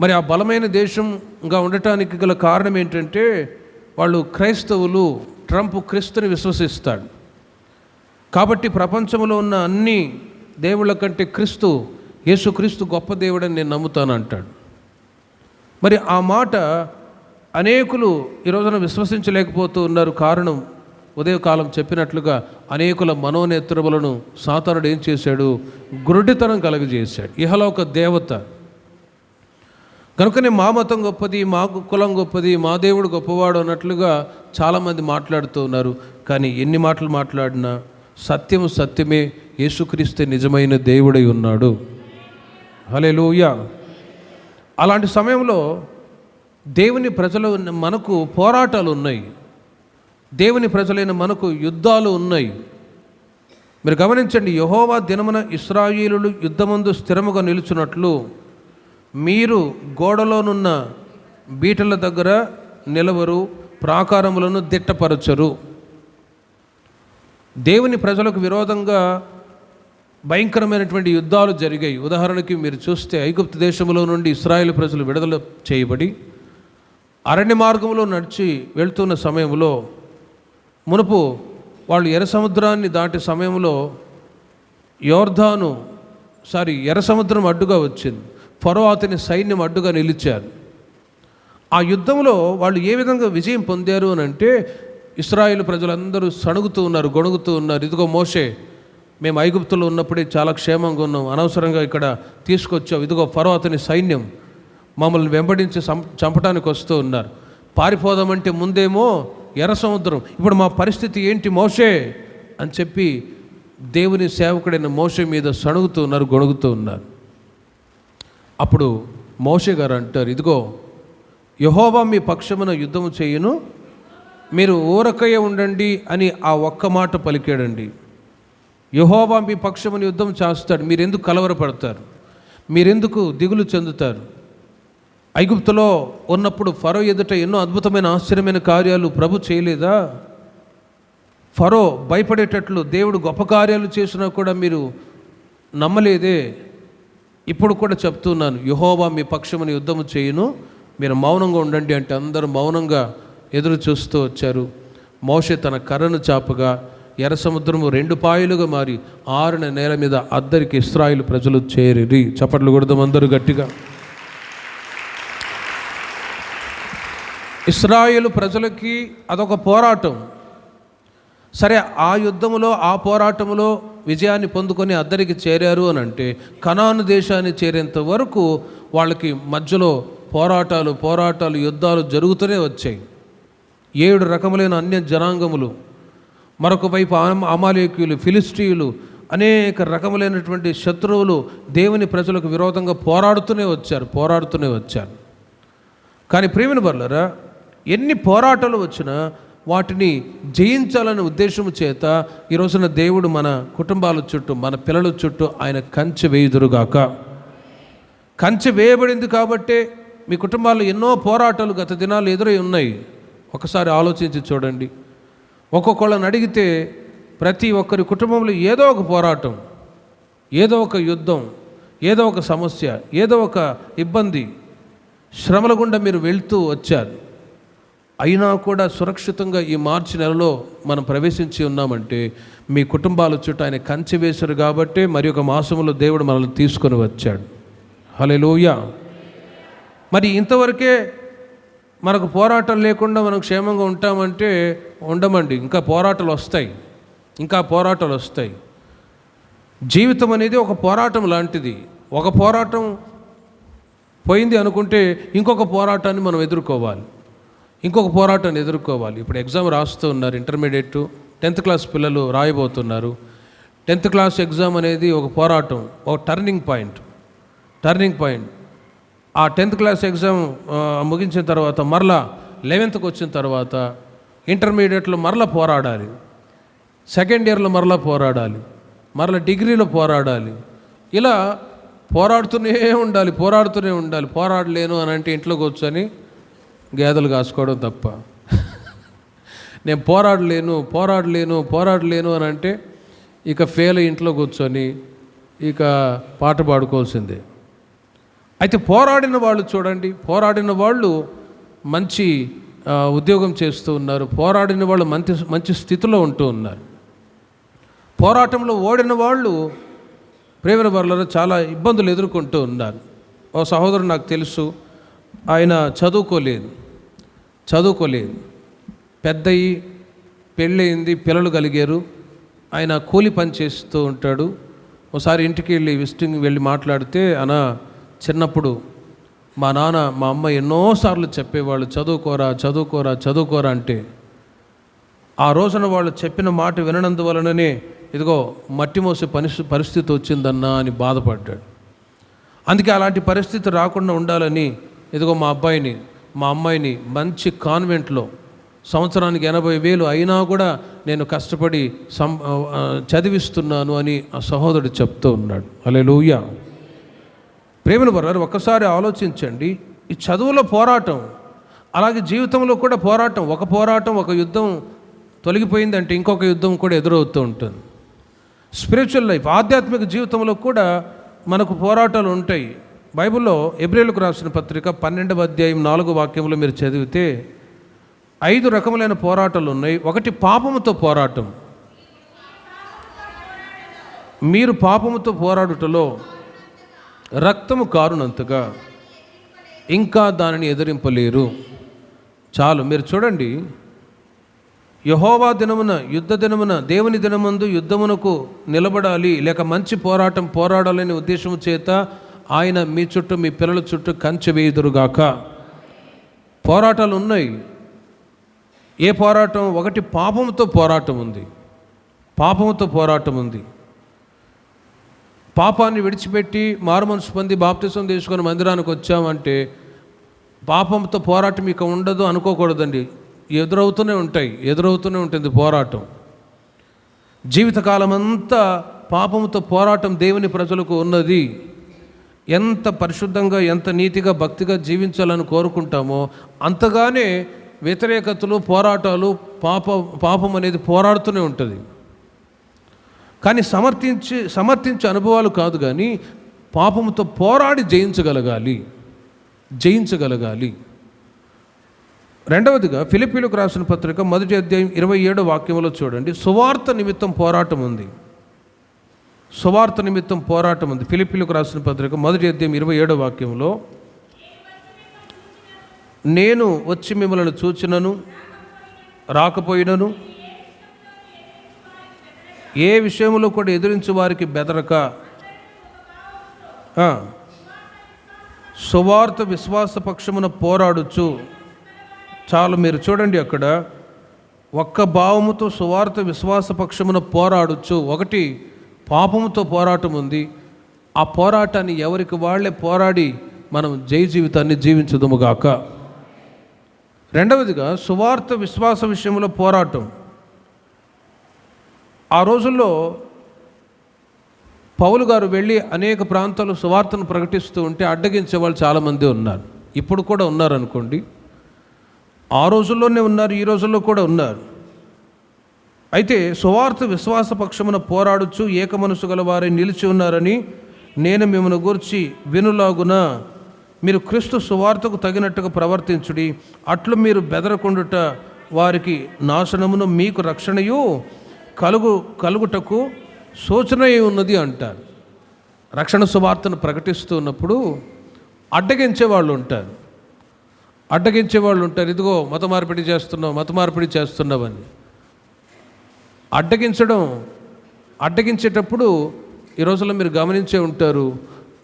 మరి ఆ బలమైన దేశంగా ఉండటానికి గల కారణం ఏంటంటే వాళ్ళు క్రైస్తవులు, ట్రంప్ క్రీస్తుని విశ్వసిస్తాడు కాబట్టి ప్రపంచంలో ఉన్న అన్ని దేవుళ్ళ కంటే యేసుక్రీస్తు గొప్ప దేవుడని నేను నమ్ముతాను అంటాడు. మరి ఆ మాట అనేకులు ఈ రోజున విశ్వసించలేకపోతూ ఉన్నారు. కారణం, ఉదయకాలం చెప్పినట్లుగా అనేకుల మనోనేత్రములను సాతానుడు ఏం చేశాడు? గురుడితనం కలుగజేశాడు. ఇహలోక దేవత కనుకనే మా మతం గొప్పది, మా కులం గొప్పది, మా దేవుడు గొప్పవాడు అన్నట్లుగా చాలామంది మాట్లాడుతూ ఉన్నారు. కానీ ఎన్ని మాటలు మాట్లాడినా సత్యము సత్యమే, యేసుక్రీస్తే నిజమైన దేవుడై ఉన్నాడు. హల్లెలూయా. అలాంటి సమయంలో దేవుని ప్రజలు మనకు పోరాటాలు ఉన్నాయి, దేవుని ప్రజలైన మనకు యుద్ధాలు ఉన్నాయి. మీరు గమనించండి, యెహోవా దినమున ఇశ్రాయేలులు యుద్ధమందు స్థిరముగా నిలుచున్నట్లు మీరు గోడలోనున్న బీటల దగ్గర నిలవరు, ప్రాకారములను దిట్టపరచరు. దేవుని ప్రజలకు విరోధంగా భయంకరమైనటువంటి యుద్ధాలు జరిగాయి. ఉదాహరణకి మీరు చూస్తే ఐగుప్తు దేశంలో నుండి ఇశ్రాయేలు ప్రజలు విడుదల చేయబడి అరణ్య మార్గంలో నడిచి వెళ్తున్న సమయంలో, మునుపు వాళ్ళు ఎర్ర సముద్రాన్ని దాటే సమయంలో ఎర్ర సముద్రం అడ్డుగా వచ్చింది. ఫరో అతని సైన్యం అడ్డుగా నిలిచారు. ఆ యుద్ధంలో వాళ్ళు ఏ విధంగా విజయం పొందారు అని అంటే, ఇశ్రాయేలు ప్రజలందరూ సణుగుతూ ఉన్నారు, గొణుగుతూ ఉన్నారు. ఇదిగో మోషే, మేము ఐగుప్తులో ఉన్నప్పుడే చాలా క్షేమంగా ఉన్నాం, అనవసరంగా ఇక్కడ తీసుకొచ్చావు. ఇదిగో ఫరో అతని సైన్యం మమ్మల్ని వెంబడించి చంపడానికి వస్తూ ఉన్నారు. పారిపోదామంటే ముందేమో ఎర్ర సముద్రం, ఇప్పుడు మా పరిస్థితి ఏంటి మోషే అని చెప్పి దేవుని సేవకుడైన మోషే మీద సణుగుతూ ఉన్నారు, గొణుగుతూ ఉన్నారు. అప్పుడు మోషే గారు అంటారు, ఇదిగో యెహోవా మీ పక్షమున యుద్ధము చేయును, మీరు ఊరకయ్య ఉండండి అని ఆ ఒక్క మాట పలికాడండి. యెహోవా మీ పక్షమున యుద్ధం చేస్తాడు, మీరెందుకు కలవరపడతారు, మీరెందుకు దిగులు చెందుతారు? ఐగుప్తులో ఉన్నప్పుడు ఫరో ఎదుట ఎన్నో అద్భుతమైన ఆశ్చర్యమైన కార్యాలు ప్రభు చేయలేదా? ఫరో భయపడేటట్లు దేవుడు గొప్ప కార్యాలు చేసినా కూడా మీరు నమ్మలేదే? ఇప్పుడు కూడా చెప్తున్నాను, యెహోవా మీ పక్షమున యుద్ధము చేయును, మీరు మౌనంగా ఉండండి అంటే అందరూ మౌనంగా ఎదురు చూస్తూ వచ్చారు. మోషే తన కర్రను చాపగా ఎర్ర సముద్రము 2 పాయలుగా మారి ఆరిన నేల మీద అద్దరికి ఇశ్రాయేలు ప్రజలు చేరిరి. చప్పట్లు కొడదాం అందరూ గట్టిగా. ఇశ్రాయేలు ప్రజలకి అదొక పోరాటం. సరే, ఆ యుద్ధములో ఆ పోరాటంలో విజయాన్ని పొందుకొని అద్దరికి చేరారు అని అంటే, కనాను దేశాన్ని చేరేంత వరకు వాళ్ళకి మధ్యలో పోరాటాలు యుద్ధాలు జరుగుతూనే వచ్చాయి. 7 రకములైన అన్య జనాంగములు, మరొక వైపు అమాలేకీయులు, ఫిలిస్టీయులు, అనేక రకములైనటువంటి శత్రువులు దేవుని ప్రజలకు విరోధంగా పోరాడుతూనే వచ్చారు. కానీ ప్రియమైన వారలారా, ఎన్ని పోరాటాలు వచ్చినా వాటిని జయించాలనే ఉద్దేశం చేత ఈ రోజున దేవుడు మన కుటుంబాల చుట్టూ, మన పిల్లల చుట్టూ ఆయన కంచె వేయుదురుగాక. కంచె వేయబడింది కాబట్టే మీ కుటుంబాల్లో ఎన్నో పోరాటాలు గత దినాలు ఎదురై ఉన్నాయి. ఒకసారి ఆలోచించి చూడండి. ఒక్కొక్కళ్ళని అడిగితే ప్రతి ఒక్కరి కుటుంబంలో ఏదో ఒక పోరాటం, ఏదో ఒక యుద్ధం, ఏదో ఒక సమస్య, ఏదో ఒక ఇబ్బంది, శ్రమల గుండా మీరు వెళ్తూ వచ్చారు. అయినా కూడా సురక్షితంగా ఈ మార్చి నెలలో మనం ప్రవేశించి ఉన్నామంటే మీ కుటుంబాల చుట్టూ ఆయన కంచె వేశారు కాబట్టి మరి ఒక మాసంలో దేవుడు మనల్ని తీసుకొని వచ్చాడు. హల్లెలూయా. మరి ఇంతవరకే మనకు పోరాటం లేకుండా మనం క్షేమంగా ఉంటామంటే ఉండమండి. ఇంకా పోరాటాలు వస్తాయి. జీవితం అనేది ఒక పోరాటం లాంటిది. ఒక పోరాటం పోయింది అనుకుంటే ఇంకొక పోరాటాన్ని మనం ఎదుర్కోవాలి. ఇప్పుడు ఎగ్జామ్ రాస్తూ ఉన్నారు, ఇంటర్మీడియట్ 10th క్లాస్ పిల్లలు రాయబోతున్నారు. 10th క్లాస్ ఎగ్జామ్ అనేది ఒక పోరాటం, ఒక టర్నింగ్ పాయింట్. ఆ 10th క్లాస్ ఎగ్జామ్ ముగించిన తర్వాత మరలా 11th వచ్చిన తర్వాత ఇంటర్మీడియట్లో మరలా పోరాడాలి, సెకండ్ ఇయర్లో మరలా పోరాడాలి, మరలా డిగ్రీలో పోరాడాలి. ఇలా పోరాడుతూనే ఉండాలి. పోరాడలేను అని అంటే ఇంట్లో కూర్చొని గేదెలు కాసుకోవడం తప్ప. నేను పోరాడలేను అని అంటే ఇక ఫెయిల్ ఇంట్లో కూర్చొని ఇక పాట పాడుకోవాల్సిందే. అయితే పోరాడిన వాళ్ళు చూడండి, పోరాడిన వాళ్ళు మంచి ఉద్యోగం చేస్తూ ఉన్నారు, పోరాడిన వాళ్ళు మంచి స్థితిలో ఉంటూ ఉన్నారు. పోరాటంలో ఓడిన వాళ్ళు ప్రేమ వర్లలో చాలా ఇబ్బందులు ఎదుర్కొంటూ ఉన్నారు. ఓ సహోదరుడు నాకు తెలుసు, ఆయన చదువుకోలేదు, పెద్దయి పెళ్ళయింది, పిల్లలు కలిగారు. ఆయన కూలి పని చేస్తూ ఉంటాడు. ఒకసారి ఇంటికి విజిటింగ్ వెళ్ళి మాట్లాడితే, అన్న చిన్నప్పుడు మా నాన్న మా అమ్మ ఎన్నోసార్లు చెప్పేవాళ్ళు చదువుకోరా అంటే ఆ రోజున వాళ్ళు చెప్పిన మాట విననందువలననే ఇదిగో మట్టి మోసే పరిస్థితి వచ్చిందన్నా అని బాధపడ్డాడు. అందుకే అలాంటి పరిస్థితి రాకుండా ఉండాలని ఇదిగో మా అబ్బాయిని మా అమ్మాయిని మంచి కాన్వెంట్లో సంవత్సరానికి 80,000 అయినా కూడా నేను కష్టపడి చదివిస్తున్నాను అని ఆ సహోదరుడు చెప్తూ ఉన్నాడు. హల్లెలూయా. ప్రేమను వారు ఒక్కసారి ఆలోచించండి. ఈ చదువులో పోరాటం, అలాగే జీవితంలో కూడా పోరాటం. ఒక యుద్ధం తొలగిపోయిందంటే ఇంకొక యుద్ధం కూడా ఎదురవుతూ ఉంటుంది. స్పిరిచువల్ లైఫ్, ఆధ్యాత్మిక జీవితంలో కూడా మనకు పోరాటాలు ఉంటాయి. బైబిల్లో హెబ్రీయులకు రాసిన పత్రిక 12వ అధ్యాయం 4వ వాక్యంలో మీరు చదివితే 5 రకములైన పోరాటాలు ఉన్నాయి. ఒకటి పాపముతో పోరాటం. మీరు పాపముతో పోరాడుటలో రక్తము కారునంతగా ఇంకా దానిని ఎదిరింపలేరు. చాలు. మీరు చూడండి, యెహోవా దినమున, యుద్ధ దినమున, దేవుని దినమందు యుద్ధమునకు నిలబడాలి, లేక మంచి పోరాటం పోరాడాలనే ఉద్దేశం చేత ఆయన మీ చుట్టూ, మీ పిల్లల చుట్టూ కంచె వేయుదురుగాక. పోరాటాలు ఉన్నాయి. ఏ పోరాటం? ఒకటి పాపముతో పోరాటం ఉంది. పాపాన్ని విడిచిపెట్టి మారుమనసు పొంది బాప్తిసం తీసుకొని మందిరానికి వచ్చామంటే పాపంతో పోరాటం ఇక ఉండదు అనుకోకూడదండి. ఎదురవుతూనే ఉంటుంది పోరాటం. జీవితకాలం అంతా పాపంతో పోరాటం దేవుని ప్రజలకు ఉన్నది. ఎంత పరిశుద్ధంగా, ఎంత నీతిగా, భక్తిగా జీవించాలని కోరుకుంటామో అంతగానే వ్యతిరేకతలు, పోరాటాలు, పాపం అనేది పోరాడుతూనే ఉంటుంది. కానీ సమర్థించే అనుభవాలు కాదు, కానీ పాపంతో పోరాడి జయించగలగాలి. రెండవదిగా ఫిలిప్పీయులకు రాసిన పత్రిక 1వ అధ్యాయం 27వ వాక్యంలో చూడండి, సువార్త నిమిత్తం పోరాటం ఉంది. ఫిలిప్పీయులకు రాసిన పత్రిక 1వ అధ్యాయం 27వ వాక్యంలో, నేను వచ్చి మిమ్మల్ని చూచినను రాకపోయినను ఏ విషయంలో కూడా ఎదిరించు వారికి బెదరక సువార్త విశ్వాస పక్షమున పోరాడుచు. చాలు. మీరు చూడండి, అక్కడ ఒక్క భావముతో సువార్త విశ్వాస పక్షమున పోరాడుచు. ఒకటి పాపముతో పోరాటం ఉంది. ఆ పోరాటాన్ని ఎవరికి వాళ్ళే పోరాడి మనం జయ జీవితాన్ని జీవించుదుముగాక. రెండవదిగా సువార్త విశ్వాస విషయంలో పోరాటం. ఆ రోజుల్లో పౌలు గారు వెళ్ళి అనేక ప్రాంతాలు సువార్తను ప్రకటిస్తూ ఉంటే అడ్డగించే వాళ్ళు చాలామంది ఉన్నారు. ఇప్పుడు కూడా ఉన్నారనుకోండి. ఆ రోజుల్లోనే ఉన్నారు, ఈ రోజుల్లో కూడా ఉన్నారు. అయితే సువార్త విశ్వాస పక్షమున పోరాడుచు ఏక మనసు గల వారై నిలిచి ఉన్నారని నేను మిమ్మల్ని గూర్చి వినులాగున మీరు క్రీస్తు సువార్తకు తగినట్టుగా ప్రవర్తించుడి. అట్లు మీరు బెదరకుండుట వారికి నాశనమును, మీకు రక్షణయు కలుగుటకు సూచన ఉన్నది అంటారు. రక్షణ సువార్తను ప్రకటిస్తున్నప్పుడు అడ్డగించే వాళ్ళు ఉంటారు. ఇదిగో మత మార్పిడి చేస్తున్నావని అడ్డగించేటప్పుడు ఈ రోజుల్లో మీరు గమనించే ఉంటారు,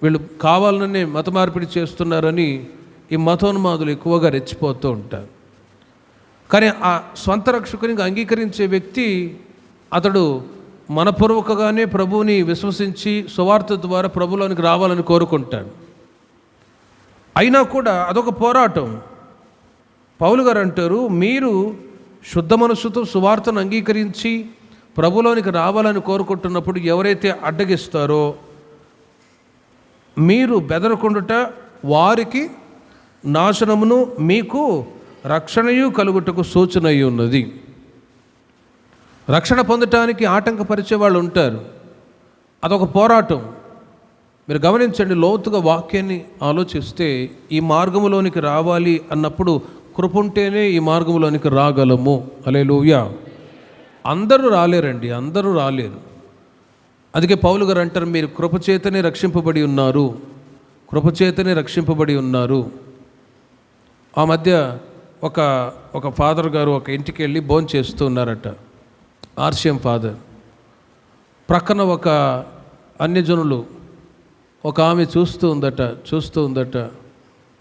వీళ్ళు కావాలనే మత మార్పిడి చేస్తున్నారని ఈ మతోన్మాదులు ఎక్కువగా రెచ్చిపోతూ ఉంటారు. కానీ ఆ స్వంత రక్షకునికి అంగీకరించే వ్యక్తి అతడు మనపూర్వకంగానే ప్రభువుని విశ్వసించి సువార్త ద్వారా ప్రభులోనికి రావాలని కోరుకుంటాడు. అయినా కూడా అదొక పోరాటం. పౌలు గారు అంటారు, మీరు శుద్ధ మనస్సుతో సువార్తను అంగీకరించి ప్రభులోనికి రావాలని కోరుకుంటున్నప్పుడు ఎవరైతే అడ్డగిస్తారో మీరు బెదరకుండుట వారికి నాశనమును, మీకు రక్షణయు కలుగుటకు సూచన అయి ఉన్నది. రక్షణ పొందటానికి ఆటంకపరిచే వాళ్ళు ఉంటారు. అదొక పోరాటం. మీరు గమనించండి, లోతుగా వాక్యాన్ని ఆలోచిస్తే ఈ మార్గంలోనికి రావాలి అన్నప్పుడు కృప ఉంటేనే ఈ మార్గంలోనికి రాగలము. హల్లెలూయా. అందరూ రాలేరు. అందుకే పౌలు గారు అంటారు, మీరు కృపచేతనే రక్షింపబడి ఉన్నారు. ఆ మధ్య ఒక ఫాదర్ గారు ఒక ఇంటికి వెళ్ళి భోజనం చేస్తూ ఉన్నారట. ఆర్సిఎం ఫాదర్ ప్రక్కన ఒక అన్యజనులు ఒక ఆమె చూస్తూ ఉందట.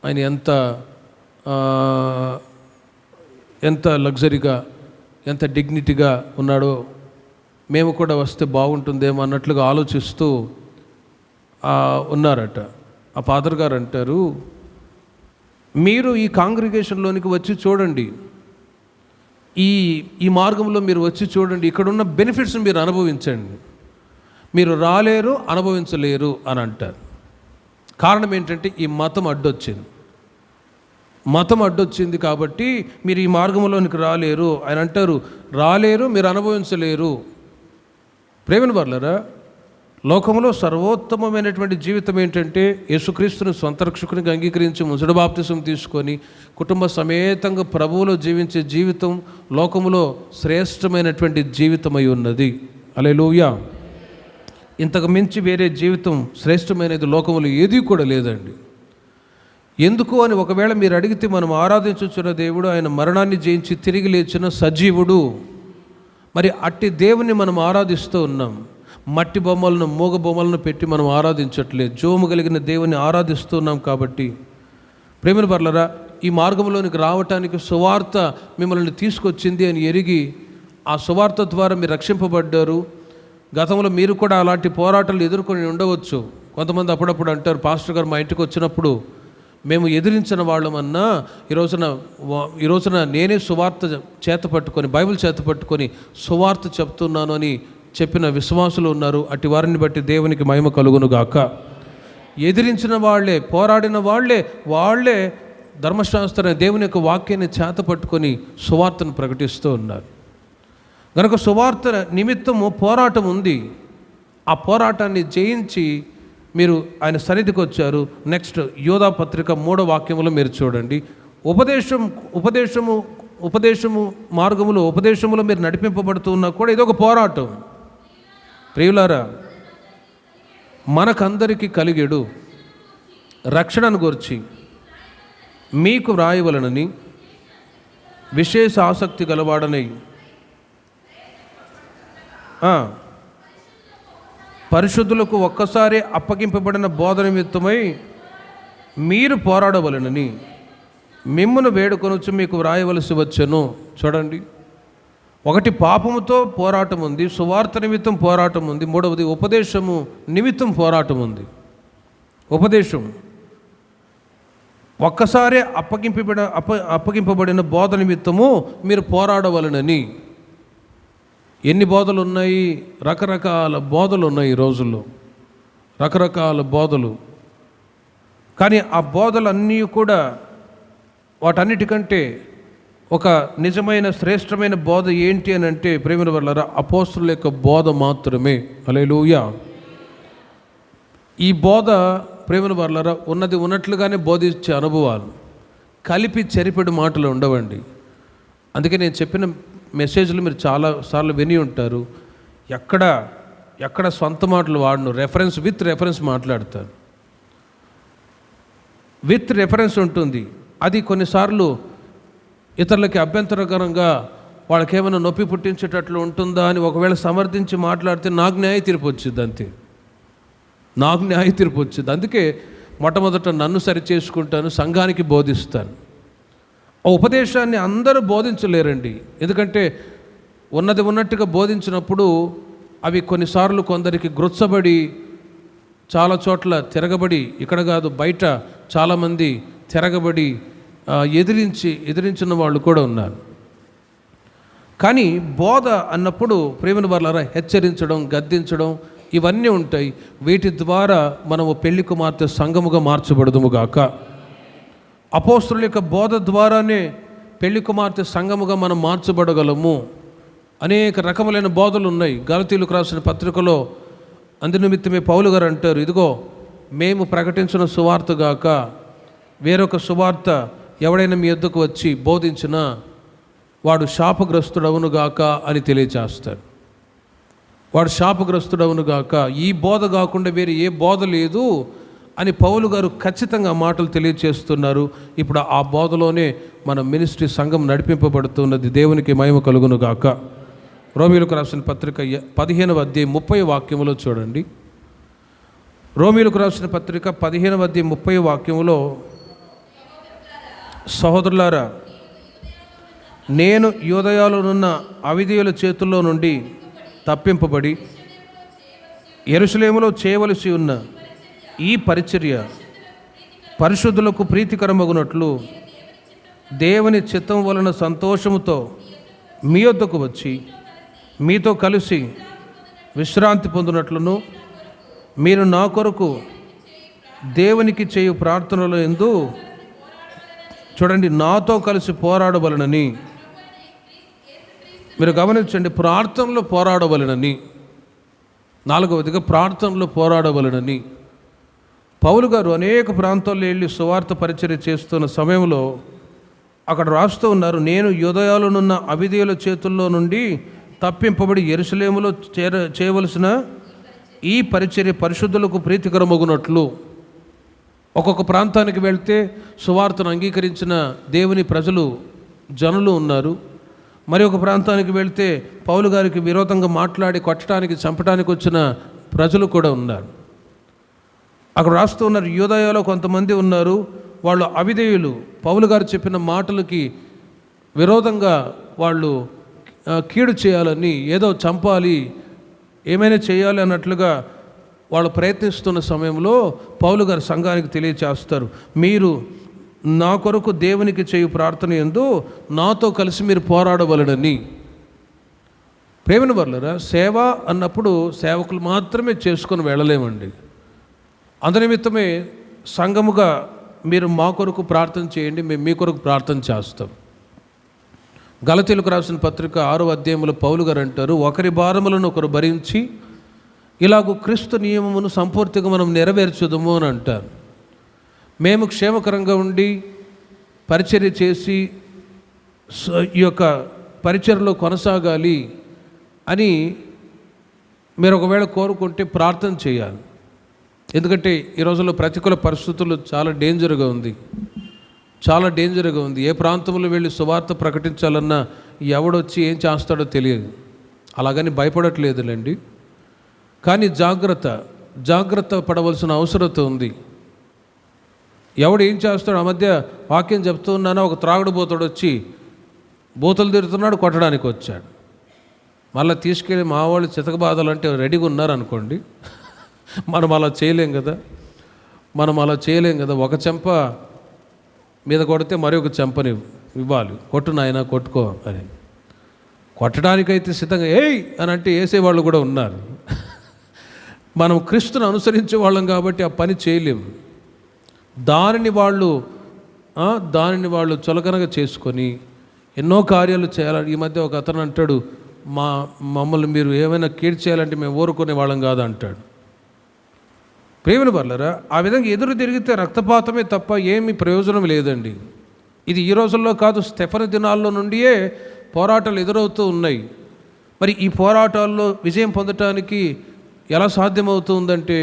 ఆయన ఎంత లగ్జరీగా, ఎంత డిగ్నిటీగా ఉన్నాడో, మేము కూడా వస్తే బాగుంటుందేమో అన్నట్లుగా ఆలోచిస్తూ ఉన్నారట. ఆ ఫాదర్ గారు అంటారు, మీరు ఈ కాంగ్రిగేషన్లోనికి వచ్చి చూడండి, ఈ ఈ మార్గంలో మీరు వచ్చి చూడండి, ఇక్కడున్న బెనిఫిట్స్ మీరు అనుభవించండి, మీరు రాలేరు, అనుభవించలేరు అని అంటారు. కారణం ఏంటంటే ఈ మతం అడ్డొచ్చింది కాబట్టి మీరు ఈ మార్గంలోనికి రాలేరు. ఆయన అంటారు, రాలేరు, మీరు అనుభవించలేరు. ప్రేమను వర్లరా, లోకంలో సర్వోత్తమమైనటువంటి జీవితం ఏంటంటే యేసుక్రీస్తుని సొంత రక్షకునిగా అంగీకరించి ముసలి బాప్తిసం తీసుకొని కుటుంబ సమేతంగా ప్రభువులో జీవించే జీవితం లోకములో శ్రేష్టమైనటువంటి జీవితమై ఉన్నది. హల్లెలూయా. ఇంతకు మించి వేరే జీవితం శ్రేష్టమైనది లోకములో ఏది కూడా లేదండి. ఎందుకు అని ఒకవేళ మీరు అడిగితే, మనం ఆరాధించుచున్న దేవుడు ఆయన మరణాన్ని జయించి తిరిగి లేచిన సజీవుడు. మరి అట్టి దేవుని మనం ఆరాధిస్తూ ఉన్నాం. మట్టి బొమ్మలను, మూగ బొమ్మలను పెట్టి మనం ఆరాధించట్లేదు, జోము కలిగిన దేవుని ఆరాధిస్తున్నాం. కాబట్టి ప్రేమను పర్లరా, ఈ మార్గంలోనికి రావటానికి సువార్త మిమ్మల్ని తీసుకొచ్చింది అని ఎరిగి ఆ సువార్త ద్వారా మీరు రక్షింపబడ్డారు. గతంలో మీరు కూడా అలాంటి పోరాటాలు ఎదుర్కొని ఉండవచ్చు. కొంతమంది అప్పుడప్పుడు అంటారు, పాస్టర్ గారు మా ఇంటికి వచ్చినప్పుడు మేము ఎదిరించిన వాళ్ళమన్నా ఈ రోజున నేనే సువార్త చేత పట్టుకొని, బైబిల్ చేత పట్టుకొని సువార్త చెప్తున్నాను అని చెప్పిన విశ్వాసులు ఉన్నారు. అట్టి వారిని బట్టి దేవునికి మహిమ కలుగునుగాక. ఎదిరించిన వాళ్ళే, పోరాడిన వాళ్ళే ధర్మశాస్త్ర దేవుని యొక్క వాక్యాన్ని చేత పట్టుకొని సువార్తను ప్రకటిస్తూ ఉన్నారు. కనుక సువార్త నిమిత్తము పోరాటం ఉంది. ఆ పోరాటాన్ని జయించి మీరు ఆయన సన్నిధికి వచ్చారు. నెక్స్ట్ యోధా పత్రిక 3వ వాక్యములో మీరు చూడండి, ఉపదేశము మార్గములో ఉపదేశములో మీరు నడిపింపబడుతున్నా కూడా ఇదొక పోరాటం. ప్రియులారా, మనకందరికీ కలిగేడు రక్షణను గురించి మీకు వ్రాయవలనని విశేష ఆసక్తి గలవాడనై పరిశుద్ధులకు ఒక్కసారి అప్పగింపబడిన బోధ నిమిత్తమై మీరు పోరాడవలనని మిమ్మును వేడుకొనొచ్చు మీకు వ్రాయవలసి వచ్చెను. చూడండి, ఒకటి పాపముతో పోరాటం ఉంది, సువార్త నిమిత్తం పోరాటం ఉంది. మూడవది ఉపదేశము నిమిత్తం పోరాటం ఉంది. ఉపదేశం ఒక్కసారి అప్పగింపబడిన బోధ నిమిత్తము మీరు పోరాడవలనని. ఎన్ని బోధలు ఉన్నాయి? రకరకాల బోధలు ఉన్నాయి ఈ రోజుల్లో, రకరకాల బోధలు. కానీ ఆ బోధలన్నీ కూడా వాటన్నిటికంటే ఒక నిజమైన శ్రేష్టమైన బోధ ఏంటి అని అంటే, ప్రేమిన వల్లరా, అపోస్తుల యొక్క బోధ మాత్రమే. హల్లెలూయా. ఈ బోధ ప్రేమిన వల్లరా ఉన్నది ఉన్నట్లుగానే బోధించే అనుభవాలు, కలిపి చెరిపెడు మాటలు ఉండవండి. అందుకే నేను చెప్పిన మెసేజ్లు మీరు చాలాసార్లు విని ఉంటారు. ఎక్కడ సొంత మాటలు వాడను, విత్ రెఫరెన్స్ మాట్లాడతాను. విత్ రెఫరెన్స్ ఉంటుంది. అది కొన్నిసార్లు ఇతరులకి అభ్యంతరకరంగా, వాళ్ళకేమైనా నొప్పి పుట్టించేటట్లు ఉంటుందా అని ఒకవేళ సమర్థించి మాట్లాడితే నాకు న్యాయ తీర్పు వచ్చింది. అంతే, నాకు న్యాయ తీర్పు వచ్చింది. అందుకే మొట్టమొదట నన్ను సరిచేసుకుంటాను, సంఘానికి బోధిస్తాను. ఆ ఉపదేశాన్ని అందరూ బోధించలేరండి. ఎందుకంటే ఉన్నది ఉన్నట్టుగా బోధించినప్పుడు అవి కొన్నిసార్లు కొందరికి గ్రుచ్చబడి, చాలా చోట్ల తిరగబడి, ఇక్కడ కాదు బయట చాలామంది తిరగబడి ఎదిరించిన వాళ్ళు కూడా ఉన్నారు. కానీ బోధ అన్నప్పుడు ప్రేమను వాళ్ళరా హెచ్చరించడం, గద్దించడం ఇవన్నీ ఉంటాయి. వీటి ద్వారా మనము పెళ్లి కుమార్తె సంఘముగా మార్చబడదుముగాక. అపోస్తుల యొక్క బోధ ద్వారానే పెళ్లి కుమార్తె సంఘముగా మనం మార్చబడగలము. అనేక రకములైన బోధలు ఉన్నాయి. గలతీయులకు రాసిన పత్రికలో అందునిమిత్తమే పౌలు గారు అంటారు, ఇదిగో మేము ప్రకటించిన సువార్త గాక వేరొక సువార్త ఎవడైనా మీ యొద్దకు వచ్చి బోధించినా వాడు శాపగ్రస్తుడవునుగాక అని తెలియచేస్తాడు. వాడు శాపగ్రస్తుడవునుగాక, ఈ బోధ కాకుండా వేరే ఏ బోధ లేదు అని పౌలు గారు ఖచ్చితంగా మాటలు తెలియచేస్తున్నారు. ఇప్పుడు ఆ బోధలోనే మన మినిస్ట్రీ సంఘం నడిపింపబడుతున్నది. దేవునికి మహిమ కలుగునుగాక. రోమీయులకు రాసిన పత్రిక 15వ అధ్యాయం 30వ వాక్యములో చూడండి. రోమీయులకు రాసిన పత్రిక 15వ అధ్యాయం 30వ వాక్యములో, సహోదరులారా, నేను యూదయలోనున్న అవిధేయుల చేతుల్లో నుండి తప్పింపబడి యెరూషలేములో చేయవలసి ఉన్న ఈ పరిచర్య పరిశుద్ధులకు ప్రీతికరమగునట్లు దేవుని చిత్తం వలన సంతోషముతో మీ యొద్దకు వచ్చి మీతో కలిసి విశ్రాంతి పొందినట్లును మీరు నా కొరకు దేవునికి చేయు ప్రార్థనలో యందు చూడండి, నాతో కలిసి పోరాడవలనని. మీరు గమనించండి, ప్రార్థనలో పోరాడవలనని. నాలుగవదిగా ప్రార్థనలో పోరాడవలనని. పౌలు గారు అనేక ప్రాంతాల్లో వెళ్ళి సువార్త పరిచర్య చేస్తున్న సమయంలో అక్కడ రాస్తూ ఉన్నారు, నేను యూదయలోనున్న అవిధేయుల చేతుల్లో నుండి తప్పింపబడి యెరూషలేములో చేయవలసిన ఈ పరిచర్య పరిశుద్ధులకు ప్రీతికరమగునట్లు. ఒక్కొక్క ప్రాంతానికి వెళ్తే సువార్తను అంగీకరించిన దేవుని ప్రజలు జనులు ఉన్నారు. మరి ఒక ప్రాంతానికి వెళ్తే పౌలు గారికి విరోధంగా మాట్లాడి కొట్టడానికి చంపడానికి వచ్చిన ప్రజలు కూడా ఉన్నారు. అక్కడ రాస్తూ ఉన్నారు, యూదయలో కొంతమంది ఉన్నారు, వాళ్ళు అవిధేయులు. పౌలు గారు చెప్పిన మాటలకి విరోధంగా వాళ్ళు కీడు చేయాలని, ఏదో చంపాలి, ఏమైనా చేయాలి అన్నట్లుగా వాళ్ళు ప్రయత్నిస్తున్న సమయంలో పౌలు గారు సంఘానికి తెలియచేస్తారు, మీరు నా కొరకు దేవునికి చేయు ప్రార్థన యందు నాతో కలిసి మీరు పోరాడవలనని. ప్రేమను వర్లరా, సేవ అన్నప్పుడు సేవకులు మాత్రమే చేసుకొని వెళ్ళలేమండి. అందునిమిత్తమే సంఘముగా మీరు మా కొరకు ప్రార్థన చేయండి, మేము మీ కొరకు ప్రార్థన చేస్తాం. గలతీయులకు రాసిన పత్రిక 6వ అధ్యాయంలో పౌలు గారు అంటారు, ఒకరి భారములను ఒకరు భరించి ఇలాగూ క్రీస్తు నియమమును సంపూర్తిగా మనం నెరవేర్చుదము అని అంటారు. మేము క్షేమకరంగా ఉండి పరిచర్య చేసి ఈ యొక్క పరిచర్యలో కొనసాగాలి అని మీరు ఒకవేళ కోరుకుంటే ప్రార్థన చేయాలి. ఎందుకంటే ఈ రోజుల్లో ప్రతికూల పరిస్థితులు చాలా డేంజర్గా ఉంది, చాలా డేంజర్గా ఉంది. ఏ ప్రాంతంలో వెళ్ళి సువార్త ప్రకటించాలన్నా ఎవడొచ్చి ఏం చేస్తాడో తెలియదు. అలాగని భయపడట్లేదులేండి, కానీ జాగ్రత్త పడవలసిన అవసరత ఉంది. ఎవడు ఏం చేస్తాడు, ఆ మధ్య వాక్యం చెప్తూ ఉన్నానో ఒక త్రాగుడు బోతుడు వచ్చి బూతులు తిరుగుతున్నాడు, కొట్టడానికి వచ్చాడు. మళ్ళీ తీసుకెళ్ళి మా వాళ్ళు చితకబాదాలంటే రెడీగా ఉన్నారనుకోండి, మనం అలా చేయలేం కదా. ఒక చెంప మీద కొడితే మరి ఒక చెంపని ఇవ్వాలి, కొట్టు నాయనా కొట్టుకో అని. కొట్టడానికైతే సిద్ధంగా ఏయ్ అని అంటే వేసేవాళ్ళు కూడా ఉన్నారు. మనం క్రీస్తును అనుసరించే వాళ్ళం కాబట్టి ఆ పని చేయలేము. దానిని వాళ్ళు చులకనగా చేసుకొని ఎన్నో కార్యాలు చేయాలని. ఈ మధ్య ఒక అతను అంటాడు, మమ్మల్ని మీరు ఏమైనా కీడు చేయాలంటే మేము ఊరుకునే వాళ్ళం కాదు అంటాడు. ప్రేమను వర్లరా, ఆ విధంగా ఎదురు తిరిగితే రక్తపాతమే తప్ప ఏమీ ప్రయోజనం లేదండి. ఇది ఈ రోజుల్లో కాదు, స్టెఫను దినాల్లో నుండియే పోరాటాలు ఎదురవుతూ ఉన్నాయి. మరి ఈ పోరాటాల్లో విజయం పొందటానికి ఎలా సాధ్యమవుతుందంటే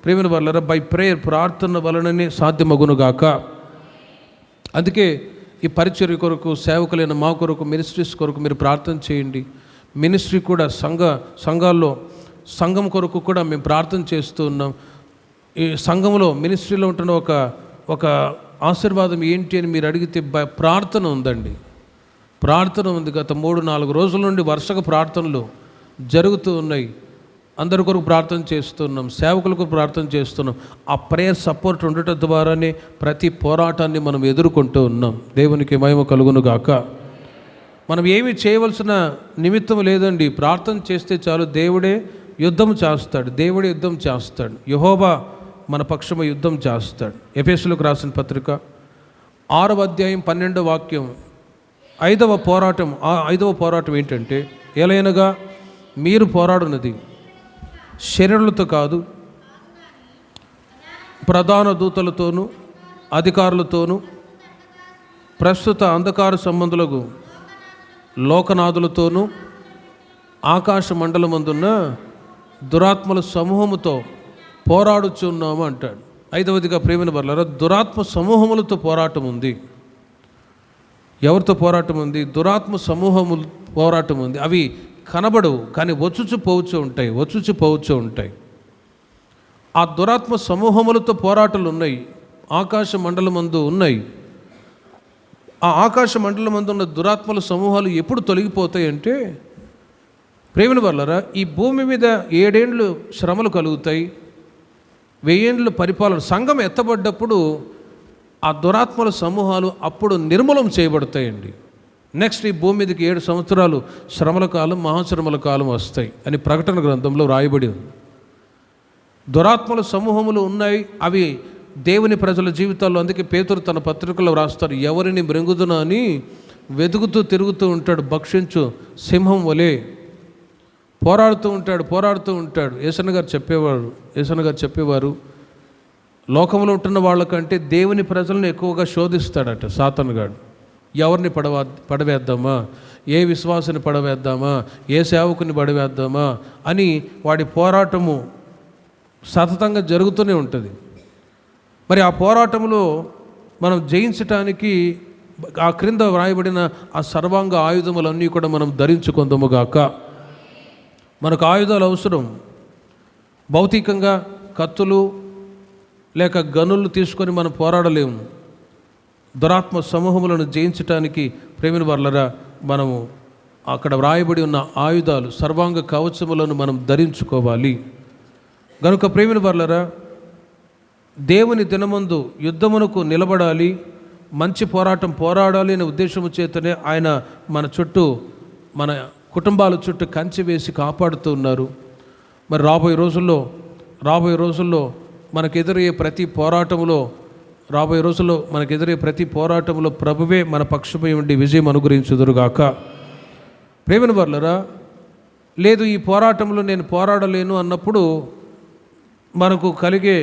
ప్రేమను వర్లరా, బై ప్రేయర్, ప్రార్థన వలననే సాధ్యమగునుగాక. అందుకే ఈ పరిచర్య కొరకు, సేవకులైన మా కొరకు, మినిస్ట్రీస్ కొరకు మీరు ప్రార్థన చేయండి. మినిస్ట్రీ కూడా సంఘాల్లో సంఘం కొరకు కూడా మేము ప్రార్థన చేస్తూ ఉన్నాం. ఈ సంఘంలో మినిస్ట్రీలో ఉంటున్న ఒక ఆశీర్వాదం ఏంటి అని మీరు అడిగితే ప్రార్థన ఉందండి. ప్రార్థన ఉంది. గత 3-4 రోజుల నుండి వరుసగా ప్రార్థనలు జరుగుతూ ఉన్నాయి. అందరి కొరకు ప్రార్థన చేస్తున్నాం, సేవకులకు ప్రార్థన చేస్తున్నాం. ఆ ప్రేయర్ సపోర్ట్ ఉండటం ద్వారానే ప్రతి పోరాటాన్ని మనం ఎదుర్కొంటూ ఉన్నాం. దేవునికి మహిమ కలుగునుగాక. మనం ఏమి చేయవలసిన నిమిత్తం లేదండి, ప్రార్థన చేస్తే చాలు. దేవుడే యుద్ధం చేస్తాడు. యెహోవా మన పక్షము యుద్ధం చేస్తాడు. ఎఫెసీయులకు రాసిన పత్రిక 6వ అధ్యాయం 12వ వాక్యం. ఐదవ పోరాటం ఏంటంటే, ఏలైనగా మీరు పోరాడునది శరీరులతో కాదు, ప్రధాన దూతలతోనూ అధికారులతోనూ ప్రస్తుత అంధకార సంబంధులకు లోకనాథులతోనూ ఆకాశ మండలమందున్న దురాత్మల సమూహముతో పోరాడుచున్నాము అంటాడు. 5వదిగా ప్రేమను వర్లారా, దురాత్మ సమూహములతో పోరాటం ఉంది. ఎవరితో పోరాటం ఉంది? దురాత్మ సమూహములు పోరాటం ఉంది. అవి కనబడవు, కానీ వచ్చుచు పోవచ్చు ఉంటాయి. ఆ దురాత్మ సమూహములతో పోరాటాలు ఉన్నాయి, ఆకాశ మండలమందు ఉన్నాయి. ఆ ఆకాశ మండలమందు ఉన్న దురాత్మల సమూహాలు ఎప్పుడు తొలగిపోతాయి అంటే, ప్రేమను వర్లారా, ఈ భూమి మీద 7 ఏండ్లు శ్రమలు కలుగుతాయి, 1000 ఏండ్ల పరిపాలన. సంఘం ఎత్తబడ్డప్పుడు ఆ దురాత్మల సమూహాలు అప్పుడు నిర్మూలం చేయబడతాయండి. నెక్స్ట్ ఈ భూమి మీదకి 7 సంవత్సరాలు శ్రమల కాలం, మహాశ్రమల కాలం వస్తాయి అని ప్రకటన గ్రంథంలో రాయబడి ఉంది. దురాత్మల సమూహములు ఉన్నాయి, అవి దేవుని ప్రజల జీవితాల్లో. అందుకే పేతురు తన పత్రికలో రాస్తారు, ఎవరిని మృంగుదునా అని వెతుకుతూ తిరుగుతూ ఉంటాడు, భక్షించు సింహం వలె పోరాడుతూ ఉంటాడు. యేసన్న గారు చెప్పేవారు లోకంలో ఉంటున్న వాళ్ళకంటే దేవుని ప్రజలను ఎక్కువగా శోధిస్తాడట సాతానుగాడు. ఎవరిని పడవేద్దామా, ఏ విశ్వాసాన్ని పడవేద్దామా, ఏ సేవకుని పడవేద్దామా అని వాడి పోరాటము సతతంగా జరుగుతూనే ఉంటుంది. మరి ఆ పోరాటంలో మనం జయించటానికి ఆ క్రింద వ్రాయబడిన ఆ సర్వాంగ ఆయుధములన్నీ కూడా మనం ధరించుకుందాముగాక. మనకు ఆయుధాలు అవసరం. భౌతికంగా కత్తులు లేక గనులు తీసుకొని మనం పోరాడలేము. దురాత్మ సమూహములను జయించటానికి ప్రేమిన వర్లరా మనము అక్కడ వ్రాయబడి ఉన్న ఆయుధాలు, సర్వాంగ కవచములను మనం ధరించుకోవాలి. గనుక ప్రేమిన వర్లరా, దేవుని దినమందు యుద్ధమునకు నిలబడాలి, మంచి పోరాటం పోరాడాలి అనే ఉద్దేశము చేతనే ఆయన మన చుట్టూ, మన కుటుంబాల చుట్టూ కంచె వేసి కాపాడుతూ ఉన్నారు. మరి రాబోయే రోజుల్లో మనకెదురయ్యే ప్రతి పోరాటంలో ప్రభువే మన పక్షమై ఉండి విజయం అనుగ్రహించుదురుగాక. ప్రేమను వర్లరా, లేదు ఈ పోరాటంలో నేను పోరాడలేను అన్నప్పుడు మనకు కలిగే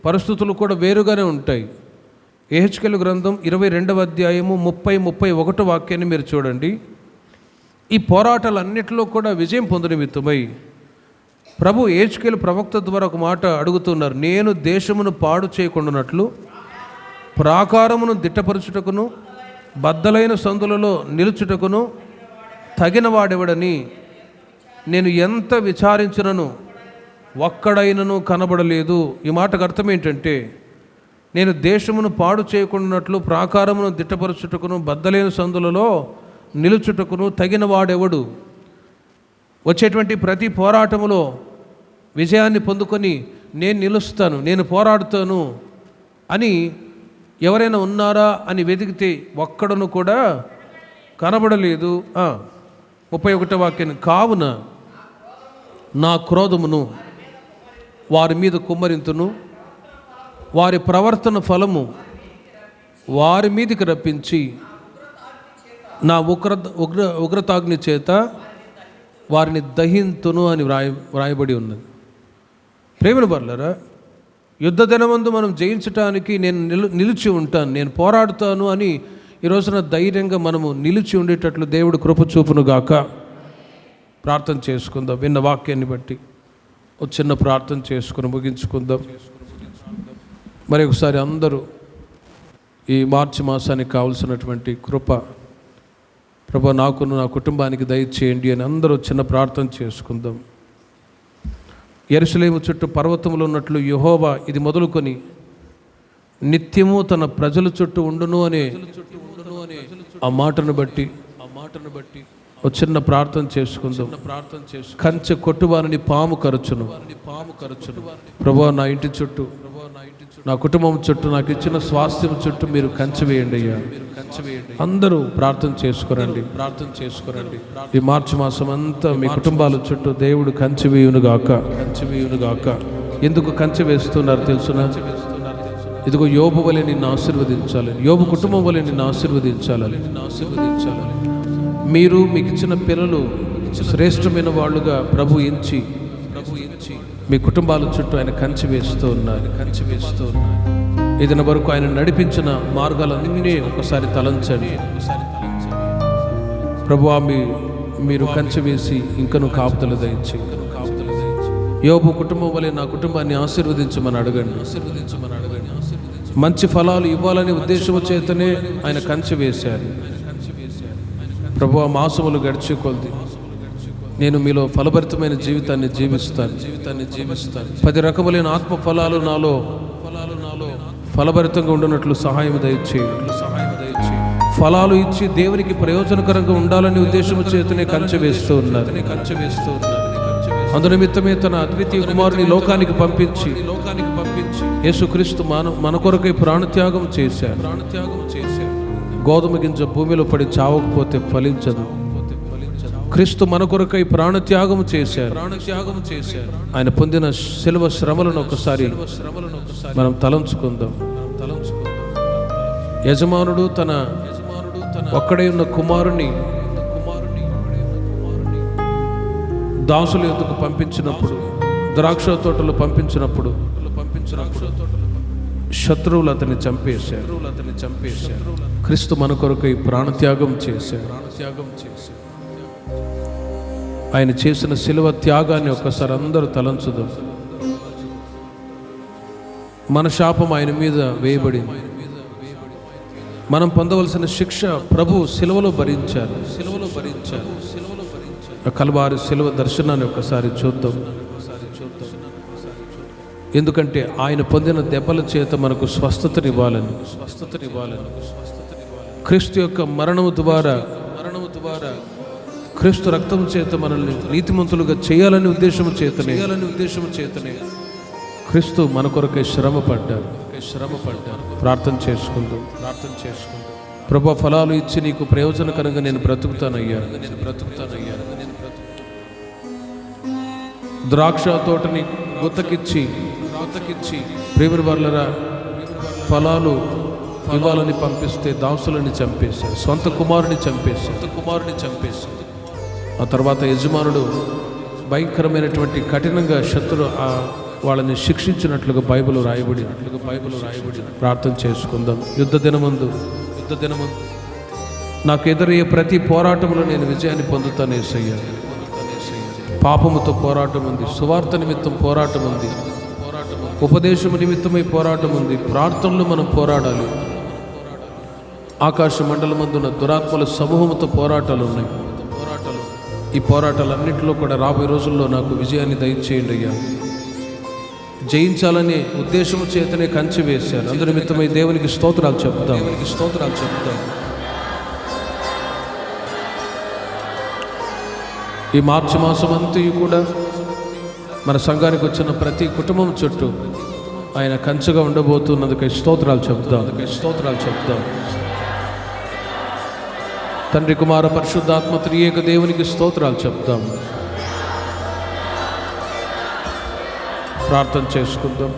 పరిస్థితులు కూడా వేరుగానే ఉంటాయి. యెహెజ్కేలు గ్రంథం 22వ అధ్యాయము 30-31 వాక్యాన్ని మీరు చూడండి. ఈ పోరాటాలన్నిటిలో కూడా విజయం పొందిన నిమిత్తమై ప్రభు యెహెజ్కేలు ప్రవక్త ద్వారా ఒక మాట అడుగుతున్నారు. నేను దేశమును పాడు చేయకుండానట్లు ప్రాకారమును దిట్టపరచుటకును బద్దలైన సందులలో నిలుచుటకును తగిన వాడెవడని నేను ఎంత విచారించినను ఒక్కడైనను కనబడలేదు. ఈ మాటకు అర్థం ఏంటంటే, నేను దేశమును పాడు చేయకుండానట్లు ప్రాకారమును దిట్టపరచుటకును బద్దలైన సందులలో నిలుచుటకును తగిన వాడెవడు. వచ్చేటువంటి ప్రతి పోరాటములో విజయాన్ని పొందుకొని నేను నిలుస్తాను, నేను పోరాడుతాను అని ఎవరైనా ఉన్నారా అని వెతికితే ఒక్కడను కూడా కనబడలేదు. 31వ వాక్యం, కావున నా క్రోధమును వారి మీద కుమ్మరింతును, వారి ప్రవర్తన ఫలము వారి మీదకి రప్పించి నా ఉగ్రతాగ్ని చేత వారిని దహింతును అని వ్రాయబడి ఉన్నది. ప్రేమల వర్లరా, యుద్ధ దినమందు మనం జయించటానికి నేను నిలిచి ఉంటాను, నేను పోరాడుతాను అని ఈ రోజున ధైర్యంగా మనము నిలిచి ఉండేటట్లు దేవుడు కృప చూపును గాక. ప్రార్థన చేసుకుందాం. విన్న వాక్యాన్ని బట్టి ఒక చిన్న ప్రార్థన చేసుకుని ముగించుకుందాం. మరి ఒకసారి అందరూ ఈ మార్చి మాసానికి కావలసినటువంటి కృప ప్రభు నాకును నా కుటుంబానికి దయచేయండి అని అందరూ చిన్న ప్రార్థన చేసుకుందాం. యెరూషలేము చుట్టూ పర్వతములు ఉన్నట్లు యెహోవా ఇది మొదలుకొని నిత్యము తన ప్రజల చుట్టూ ఉండును అనే ఆ మాటను బట్టి ఒక చిన్న ప్రార్థన చేసుకుందాం. కంచె కొట్టువారిని పాము కరచును. ప్రభువా, నా ఇంటి చుట్టూ, నా కుటుంబం చుట్టూ, నాకు ఇచ్చిన స్వాస్థ్యం చుట్టూ మీరు కంచె వేయండి అయ్యా. అందరూ ప్రార్థన చేసుకురండి. ఈ మార్చి మాసం అంతా మీ కుటుంబాల చుట్టూ దేవుడు కంచె వేయునుగాక. ఎందుకు కంచె వేస్తున్నారు తెలుసునా? ఇదిగో యోబు వలె నిన్ను ఆశీర్వదించాలని, యోబు కుటుంబం వలె నిన్ను ఆశీర్వదించాలని. మీరు మీకు ఇచ్చిన పిల్లలు శ్రేష్టమైన వాళ్ళుగా ప్రభు ఎంచి మీ కుటుంబాల చుట్టూ ఆయన కంచె వేస్తూ ఉన్నారు. ఇదిన వరకు ఆయన నడిపించిన మార్గాలన్నీ ఒకసారి తలంచండి. ప్రభువా, మీరు కంచె వేసి ఇంకను కాపుదల దయచి యోబు కుటుంబం వలె నా కుటుంబాన్ని ఆశీర్వదించమని అడగండి. మంచి ఫలాలు ఇవ్వాలనే ఉద్దేశం చేతనే ఆయన కంచె వేశారు. ప్రభువా, మాసములు గడిచే కొద్ది నేను మీలో ఫలభరితమైన జీవితాన్ని జీవిస్తాను. 10 రకములైన ఆత్మ ఫలాలు నాలో ఫలభరితంగా ఉండినట్లు సహాయం దయచేయండి. ఫలాలు ఇచ్చి దేవునికి ప్రయోజనకరంగా ఉండాలనే ఉద్దేశం చేతనే కంచె వేస్తూ ఉన్నారు. అందునిమిత్తమే తన అద్వితీయ కుమారుని లోకానికి పంపించి యేసుక్రీస్తు మన కొరకై ప్రాణత్యాగం చేశారు. గోధుమ గింజ భూమిలో పడి చావకపోతే ఫలించదు. క్రీస్తు మన కొరకై ప్రాణత్యాగం చేశారు. ఆయన పొందిన శిలువ శ్రమలను ఒకసారి మనం తలంచుకుందాం. యజమానుడు తన ఒక్కడే ఉన్న కుమారుని దాసుల యొద్దకు పంపించినప్పుడు, ద్రాక్ష తోటలు పంపించినప్పుడు శత్రువులు అతన్ని చంపేశారు. క్రీస్తు మన కొరకై ప్రాణత్యాగం చేశారు. ఆయన చేసిన శిలువ త్యాగాన్ని ఒక్కసారి అందరూ తలంచుదాం. మన శాపం ఆయన మీద వేయబడింది. మనం పొందవలసిన శిక్ష ప్రభు శిలువలో భరించారు. కల్వారి శిలువ దర్శనాన్ని ఒకసారి చూద్దాం. ఎందుకంటే ఆయన పొందిన దెబ్బల చేత మనకు స్వస్థతనివ్వాలని, క్రీస్తు యొక్క మరణము ద్వారా క్రీస్తు రక్తం చేత మనల్ని నీతిమంతులుగా చేయాలని ఉద్దేశం చేతనే క్రీస్తు మన కొరకై శ్రమ పడ్డారు. ప్రార్థన చేసుకుందాం. ప్రభు ఫలాలు ఇచ్చి నీకు ప్రయోజనకరంగా నేను బ్రతుకుతానయ్యా. ద్రాక్ష తోటని గుత్తకిచ్చి ప్రేమిని వాళ్ళరా ఫలాలు ఇవ్వాలని పంపిస్తే దాసులని చంపేశారు. సొంత కుమారుని చంపేశారు. ఆ తర్వాత యజమానుడు భయంకరమైనటువంటి కఠినంగా శత్రు వాళ్ళని శిక్షించినట్లుగా బైబిల్ రాయబడి ప్రార్థన చేసుకుందాం. యుద్ధ దినమందు నాకు ఎదురయ్యే ప్రతి పోరాటంలో నేను విజయాన్ని పొందుతాను యేసయ్యా. పాపముతో పోరాటం ఉంది, సువార్త నిమిత్తం పోరాటం ఉంది, ఉపదేశము నిమిత్తమై పోరాటం ఉంది. ప్రార్థనలు మనం పోరాడాలి. ఆకాశ మండలమందున్న దురాత్మల సమూహంతో పోరాటాలు ఉన్నాయి. ఈ పోరాటాలన్నింటిలో కూడా రాబోయే రోజుల్లో నాకు విజయాన్ని దయచేయండి అయ్యా. జయించాలనే ఉద్దేశము చేతనే కంచి వేశారు. అందు నిమిత్తమై దేవునికి స్తోత్రాలు చెప్తాం. ఈ మార్చి మాసం అంతా కూడా మన సంఘానికి వచ్చిన ప్రతి కుటుంబం చుట్టూ ఆయన కంచెగా ఉండబోతున్నందుకై స్తోత్రాలు చెప్తాం. తండ్రి, కుమార, పరిశుద్ధాత్మ త్రియేక దేవునికి స్తోత్రాలు చెప్తాం. ప్రార్థన చేసుకుందాం.